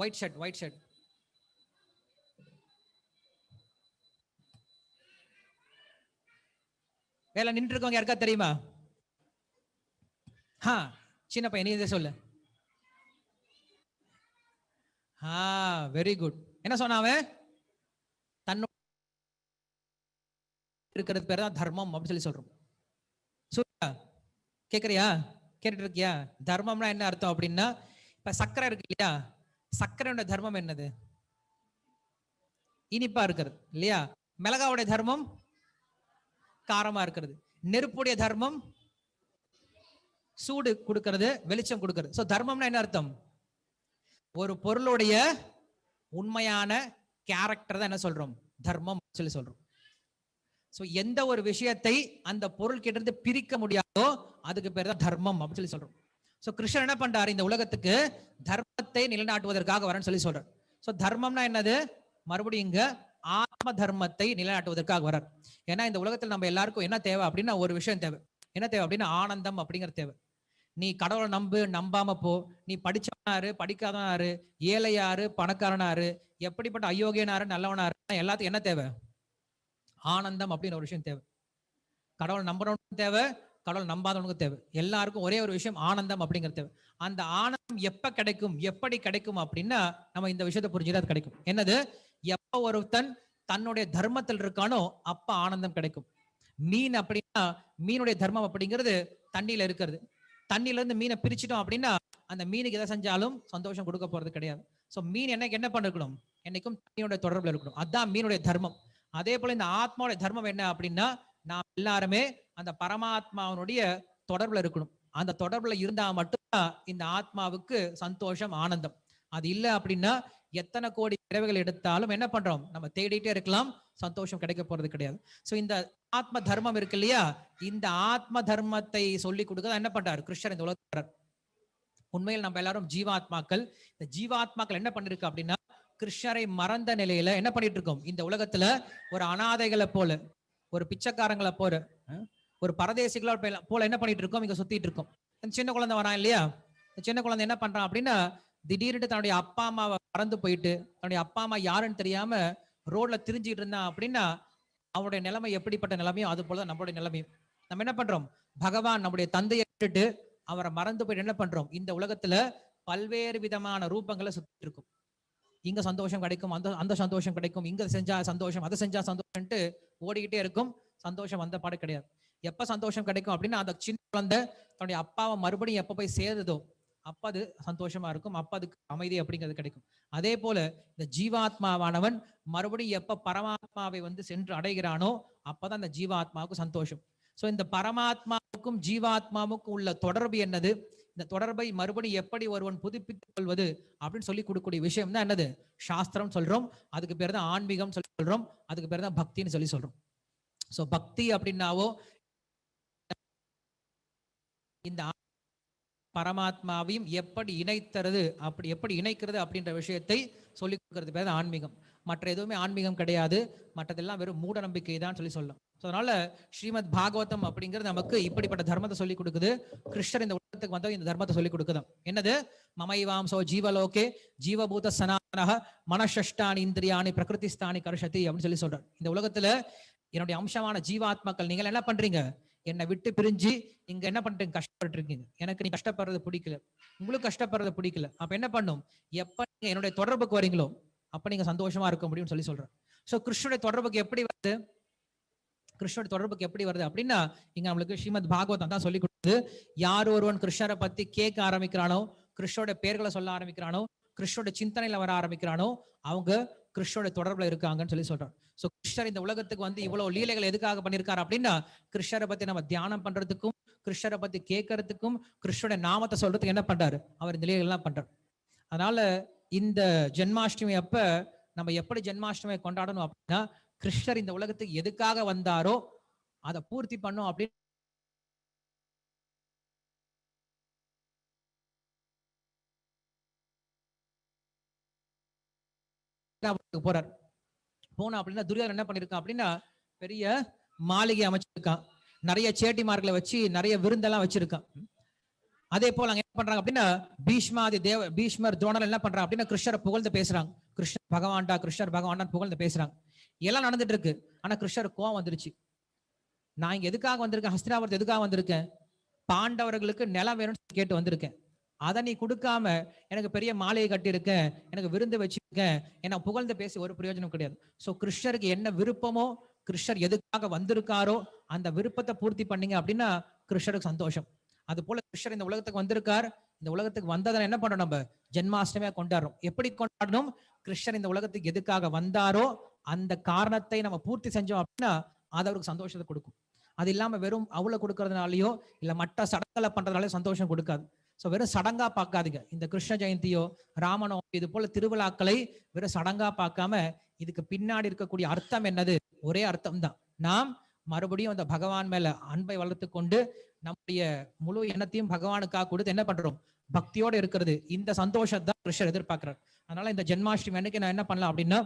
ஒயிட் ஷர்ட் வேலை நின்று இருக்கவங்க யாருக்கா தெரியுமா? சின்ன பையன், நீ இதை சொல்லு. Very good. என்ன சொன்ன அவன்? தன்னோட இருக்கிறது பேர் தான் தர்மம் அப்படின்னு சொல்லி சொல்றோம். கேக்குறியா? கேட்டுட்டு இருக்கியா? தர்மம்னா என்ன அர்த்தம் அப்படின்னா, இப்ப சக்கரை இருக்கு இல்லையா, சக்கரையோட தர்மம் என்னது? இனிப்பா இருக்கிறது இல்லையா? மிளகாவுடைய தர்மம் காரமா இருக்கிறது. நெருப்புடைய தர்மம் சூடு கொடுக்கிறது, வெளிச்சம் கொடுக்கிறது. சோ தர்மம்னா என்ன அர்த்தம்? ஒரு பொருளுடைய உண்மையான கேரக்டர் தான் என்ன சொல்றோம்? தர்மம் சொல்லி சொல்றோம். சோ எந்த ஒரு விஷயத்தை அந்த பொருள் கிட்ட இருந்து பிரிக்க முடியாதோ அதுக்கு பேர் தான் தர்மம் அப்படின்னு சொல்லி சொல்றோம். சோ கிருஷ்ணன் என்ன பண்றாரு? இந்த உலகத்துக்கு தர்மத்தை நிலைநாட்டுவதற்காக வரேன்னு சொல்லி சொல்றாரு. சோ தர்மம்னா என்னது? மறுபடியும் இங்க ஆத்ம தர்மத்தை நிலைநாட்டுவதற்காக வரார். ஏன்னா இந்த உலகத்தில் நம்ம எல்லாருக்கும் என்ன தேவை அப்படின்னா ஒரு விஷயம் தேவை. என்ன தேவை அப்படின்னா ஆனந்தம் அப்படிங்கிற தேவை. நீ கடவுளை நம்பு, நம்பாம போ, நீ படிச்சவனாரு படிக்காதவனாரு, ஏழையாரு பணக்காரனாரு, எப்படிப்பட்ட அயோக்கியனாரு நல்லவனாரு, எல்லாத்துக்கும் என்ன தேவை? ஆனந்தம் அப்படின்னு ஒரு விஷயம் தேவை. கடவுள் நம்புறவனுக்கும் தேவை, கடவுள் நம்பாதவனுக்கும் தேவை. எல்லாருக்கும் ஒரே ஒரு விஷயம் ஆனந்தம் அப்படிங்கிறது தேவை. அந்த ஆனந்தம் எப்ப கிடைக்கும், எப்படி கிடைக்கும் அப்படின்னா நம்ம இந்த விஷயத்தை புரிஞ்சுதான் அது கிடைக்கும். என்னது? எப்ப ஒருத்தன் தன்னுடைய தர்மத்தில் இருக்கானோ அப்ப ஆனந்தம் கிடைக்கும். மீன் அப்படின்னா மீனுடைய தர்மம் அப்படிங்கிறது தண்ணியில இருக்கிறது. தண்ணியில இருந்து மீனை பிரிச்சுட்டோம் அப்படின்னா அந்த மீனுக்கு எதை செஞ்சாலும் சந்தோஷம் கொடுக்க போறது கிடையாது. சோ மீன் என்ன பண்ணிருக்கணும்? என்னைக்கும் தண்ணியோட தொடர்புல இருக்கணும். அதுதான் மீனுடைய தர்மம். அதே போல இந்த ஆத்மாவுடைய தர்மம் என்ன அப்படின்னா நாம் எல்லாருமே அந்த பரமாத்மாவனுடைய தொடர்புல இருக்கணும். அந்த தொடர்புல இருந்தா மட்டும்தான் இந்த ஆத்மாவுக்கு சந்தோஷம், ஆனந்தம். அது இல்லை அப்படின்னா எத்தனை கோடி பிறவைகள் எடுத்தாலும் என்ன பண்றோம்? நம்ம தேடிட்டே இருக்கலாம், சந்தோஷம் கிடைக்க போறது கிடையாது. சோ இந்த ஆத்ம தர்மம் இருக்கு இல்லையா, இந்த ஆத்ம தர்மத்தை சொல்லி கொடுக்க என்ன பண்றாரு கிருஷ்ணர் இந்த உலகத்தில். உண்மையில் நம்ம எல்லாரும் ஜீவாத்மாக்கள். இந்த ஜீவாத்மாக்கள் என்ன பண்ணிருக்கு அப்படின்னா கிருஷ்ணரை மறந்த நிலையில என்ன பண்ணிட்டு இருக்கோம்? இந்த உலகத்துல ஒரு அனாதைகளை போல, ஒரு பிச்சைக்காரங்களை போல, ஒரு பரதேசிகளா போல என்ன பண்ணிட்டு இருக்கோம்? இங்க சுத்திட்டு இருக்கோம். சின்ன குழந்தை வரான் இல்லையா, சின்ன குழந்தை என்ன பண்றான் அப்படின்னா திடீர்னு தன்னுடைய அப்பா அம்மாவை மறந்து போயிட்டு, தன்னுடைய அப்பா அம்மா யாருன்னு தெரியாம ரோட்ல திரிஞ்சிட்டு இருந்தான் அப்படின்னா அவனுடைய நிலைமை எப்படிப்பட்ட நிலைமையோ அது போலதான் நம்மளுடைய நிலைமையும். நம்ம என்ன பண்றோம்? பகவான் நம்முடைய தந்தையை விட்டுட்டு அவரை மறந்து போயிட்டு என்ன பண்றோம்? இந்த உலகத்துல பல்வேறு விதமான ரூபங்களை சுத்திட்டு இருக்கும். இங்க சந்தோஷம் கிடைக்கும், அந்த சந்தோஷம் கிடைக்கும், இங்க செஞ்சா சந்தோஷம், அதை செஞ்சா சந்தோஷம்ட்டு ஓடிக்கிட்டே இருக்கும். சந்தோஷம் வந்த பாடு கிடையாது. எப்ப சந்தோஷம் கிடைக்கும் அப்படின்னா அந்த சின்ன குழந்தை தன்னுடைய அப்பாவை மறுபடியும் எப்ப போய் சேருதோ அப்ப அது சந்தோஷமா இருக்கும், அப்ப அதுக்கு அமைதி அப்படிங்கிறது கிடைக்கும். அதே போல இந்த ஜீவாத்மாவானவன் மறுபடியும் எப்ப பரமாத்மாவை சென்று அடைகிறானோ அப்பதான் அந்த ஜீவாத்மாவுக்கு சந்தோஷம். சோ இந்த பரமாத்மாவுக்கும் ஜீவாத்மாவுக்கும் உள்ள தொடர்பு என்னது? இந்த தொடர்பை மறுபடியும் எப்படி ஒருவன் புதுப்பித்துக் கொள்வது அப்படின்னு சொல்லி கொடுக்கக்கூடிய விஷயம் தான் என்னது? சாஸ்திரம் சொல்றோம். அதுக்கு பேர் தான் ஆன்மீகம் சொல்லி சொல்றோம். அதுக்கு பேர் தான் பக்தின்னு சொல்லி சொல்றோம். சோ பக்தி அப்படின்னாவோ இந்த பரமாத்மாவையும் எப்படி இணைக்கிறது அப்படின்ற விஷயத்தை சொல்லிக் கொடுக்கறது பேர் தான் ஆன்மீகம். மற்ற எதுவுமே ஆன்மீகம் கிடையாது. மற்றதெல்லாம் வெறும் மூட நம்பிக்கை தான் சொல்லி சொல்லலாம். அதனால ஸ்ரீமத் பாகவதம் அப்படிங்கிறது நமக்கு இப்படிப்பட்ட தர்மத்தை சொல்லி கொடுக்குது. கிருஷ்ணர் இந்த உலகத்துக்கு வந்த இந்த தர்மத்தை சொல்லி கொடுக்குதான். என்னது? மமைவாம்சோ ஜீவலோகே ஜீவபூத சனாதனஹ மனஷஷ்டானி இந்திரியாணி பிரகிருதிஸ்தானி கர்ஷதி அப்படின்னு சொல்லி சொல்றார். இந்த உலகத்துல என்னுடைய அம்சமான ஜீவாத்மாக்கள் நீங்கள் என்ன பண்றீங்க? என்னை விட்டு பிரிஞ்சு இங்க என்ன பண்றீங்க? கஷ்டப்பட்டு இருக்கீங்க. எனக்கு நீ கஷ்டப்படுறது பிடிக்கல, உங்களுக்கு கஷ்டப்படுறது பிடிக்கல. அப்ப என்ன பண்ணும்? எப்ப நீங்க என்னுடைய தொடர்புக்கு வரீங்களோ அப்ப நீங்க சந்தோஷமா இருக்க முடியும்னு சொல்லி சொல்றேன். சோ கிருஷ்ணனுடைய தொடர்புக்கு எப்படி வருது? கிருஷ்ணனுடைய தொடர்புக்கு எப்படி வருது அப்படின்னா இங்க நம்மளுக்கு ஸ்ரீமத் பாகவதம் தான் சொல்லி கொடுக்குது. யார் ஒருவன் கிருஷ்ணரை பத்தி கேட்க ஆரம்பிக்கிறானோ, கிருஷ்ணோட பேர்களை சொல்ல ஆரம்பிக்கிறானோ, கிருஷ்ணோட சிந்தனையில வர ஆரம்பிக்கிறானோ அவங்க கிருஷ்ணோட தொடர்புல இருக்காங்கன்னு சொல்லி சொல்றான். சோ கிருஷ்ணர் இந்த உலகத்துக்கு இவ்வளவு லீலைகள் எதுக்காக பண்ணிருக்காரு அப்படின்னா கிருஷ்ணரை பத்தி நம்ம தியானம் பண்றதுக்கும், கிருஷ்ணரை பத்தி கேட்கறதுக்கும், கிருஷ்ணோட நாமத்தை சொல்றதுக்கு என்ன பண்றாரு? அவர் இந்த லீலைகள் எல்லாம் பண்றாரு. அதனால இந்த ஜென்மாஷ்டமி அப்ப நம்ம எப்படி ஜென்மாஷ்டமியை கொண்டாடணும் அப்படின்னா கிருஷ்ணர் இந்த உலகத்துக்கு எதுக்காக வந்தாரோ அதை பூர்த்தி பண்ணும் அப்படின்னு உலகத்துக்கு போறார். போனா அப்படின்னா துரியோதனன் என்ன பண்ணிருக்கான் அப்படின்னா பெரிய மாளிகை அமைச்சிருக்கான், நிறைய சேட்டிமார்களை வச்சு நிறைய விருந்தெல்லாம் வச்சிருக்கான். அதே போல அங்க என்ன பண்றாங்க அப்படின்னா பீஷ்மர் துரோணர் என்ன பண்றாங்க அப்படின்னா கிருஷ்ணரை புகழ்ந்து பேசுறாங்க. கிருஷ்ணர் பகவான்டா புகழ்ந்து பேசுறாங்க. எல்லாம் நடந்துட்டு இருக்கு. ஆனா கிருஷ்ணர் கோவம் வந்துருச்சு. நான் இங்க எதுக்காக வந்திருக்கேன், ஹஸ்தினாபுரத்து எதுக்காக வந்திருக்கேன், பாண்டவர்களுக்கு நிலம் வேணும்னு கேட்டு வந்திருக்கேன். அதை நீ கொடுக்காம எனக்கு பெரிய மாலையை கட்டியிருக்கேன், எனக்கு விருந்து வச்சிருக்கேன், என்ன புகழ்ந்து பேசி ஒரு பிரயோஜனம் கிடையாது. சோ கிருஷ்ணருக்கு என்ன விருப்பமோ, கிருஷ்ணர் எதுக்காக வந்திருக்காரோ அந்த விருப்பத்தை பூர்த்தி பண்ணீங்க அப்படின்னா கிருஷ்ணருக்கு சந்தோஷம். அது போல கிருஷ்ணர் இந்த உலகத்துக்கு வந்திருக்கார். இந்த உலகத்துக்கு வந்ததை என்ன பண்றோம், நம்ம ஜென்மாஷ்டமியா கொண்டாடுறோம். எப்படி கொண்டாடணும், கிருஷ்ணர் இந்த உலகத்துக்கு எதுக்காக வந்தாரோ அந்த காரணத்தை நம்ம பூர்த்தி செஞ்சோம் அப்படின்னா அது அவருக்கு சந்தோஷத்தை கொடுக்கும். அது இல்லாம வெறும் அவ்வளவு கொடுக்கறதுனாலயோ இல்ல மற்ற சடங்குகளை பண்றதுனாலயோ சந்தோஷம் கொடுக்காது. சோ வெறும் சடங்கா பார்க்காதீங்க. இந்த கிருஷ்ண ஜெயந்தியோ ராமனோ இது போல திருவிழாக்களை வெறும் சடங்கா பார்க்காம இதுக்கு பின்னாடி இருக்கக்கூடிய அர்த்தம் என்னது, ஒரே அர்த்தம் தான். நாம் மறுபடியும் அந்த பகவான் மேல அன்பை வளர்த்து கொண்டு நம்முடைய முழு எண்ணத்தையும் பகவானுக்காக கொடுத்து என்ன பண்றோம், பக்தியோட இருக்கிறது. இந்த சந்தோஷத்தை தான் கிருஷ்ணர் எதிர்பார்க்கிறார். அதனால இந்த ஜென்மாஷ்டமி அன்னைக்கு நான் என்ன பண்ணலாம் அப்படின்னா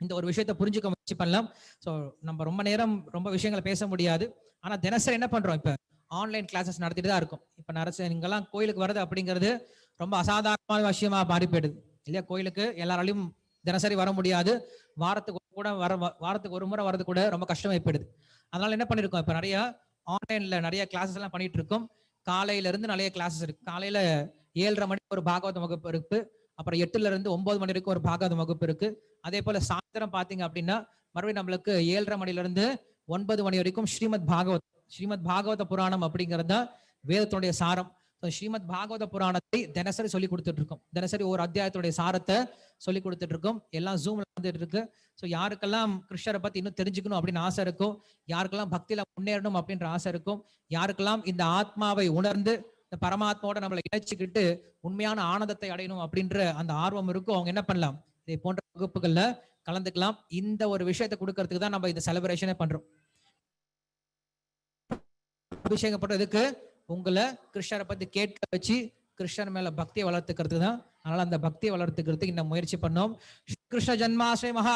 இந்த ஒரு விஷயத்தை புரிஞ்சுக்க முயற்சி பண்ணலாம். ஸோ நம்ம ரொம்ப நேரம் ரொம்ப விஷயங்களை பேச முடியாது. ஆனா தினசரி என்ன பண்றோம், இப்ப ஆன்லைன் கிளாஸஸ் நடத்திட்டு தான் இருக்கும். இப்ப நீங்கெல்லாம் கோயிலுக்கு வர்றது அப்படிங்கிறது ரொம்ப அசாதாரணமான விஷயமா மாறி போயிடுது இல்லையா. கோயிலுக்கு எல்லாராலையும் தினசரி வர முடியாது. வாரத்துக்கு ஒரு முறை வர்றது கூட ரொம்ப கஷ்டமாயி போயிடுது. அதனால என்ன பண்ணிருக்கோம், இப்ப நிறைய ஆன்லைன்ல நிறைய கிளாஸஸ் எல்லாம் பண்ணிட்டு இருக்கோம். காலையில இருந்து நிறைய கிளாஸஸ் இருக்கு. காலையில 7:30 மணிக்கு ஒரு பாகவத வகுப்பு இருக்கு. அப்புறம் 8ல இருந்து 9 மணி வரைக்கும் ஒரு பாகவத வகுப்பு இருக்கு. அதே போல சாயந்தரம் பாத்தீங்க அப்படின்னா மறுபடியும் நம்மளுக்கு 7:30 மணில இருந்து 9 மணி வரைக்கும் ஸ்ரீமத் பாகவத புராணம் அப்படிங்கிறது தான் வேதத்தினுடைய சாரம். ஸ்ரீமத் பாகவத புராணத்தை தினசரி சொல்லி கொடுத்துட்டு இருக்கோம். தினசரி ஒரு அத்தியாயத்துடைய சாரத்தை சொல்லி கொடுத்துட்டு இருக்கோம். எல்லாம் ஜூம்ல வந்துட்டு இருக்கு. ஸோ யாருக்கெல்லாம் கிருஷ்ணரை பத்தி இன்னும் தெரிஞ்சுக்கணும் அப்படின்னு ஆசை இருக்கும், யாருக்கெல்லாம் பக்தியில முன்னேறணும் அப்படின்ற ஆசை இருக்கும், யாருக்கெல்லாம் இந்த ஆத்மாவை உணர்ந்து இந்த பரமாத்மாவோட நம்மளை இணைச்சுக்கிட்டு உண்மையான ஆனந்தத்தை அடையணும் அப்படின்ற அந்த ஆர்வம் இருக்கும், அவங்க என்ன பண்ணலாம், இதை போன்ற வகுப்புகள்ல கலந்துக்கலாம். இந்த ஒரு விஷயத்தை கொடுக்கறதுக்கு தான் நம்ம இந்த செலிப்ரேஷனே பண்றோம். அபிஷேகப்படுறதுக்கு உங்களை கிருஷ்ணரை பத்தி கேட்க வச்சு கிருஷ்ணர் மேல பக்தியை வளர்த்துக்கிறது தான். அதனால அந்த பக்தியை வளர்த்துக்கிறதுக்கு இந்த முயற்சி பண்ணோம். கிருஷ்ண ஜன்மாஷ்டமி மகா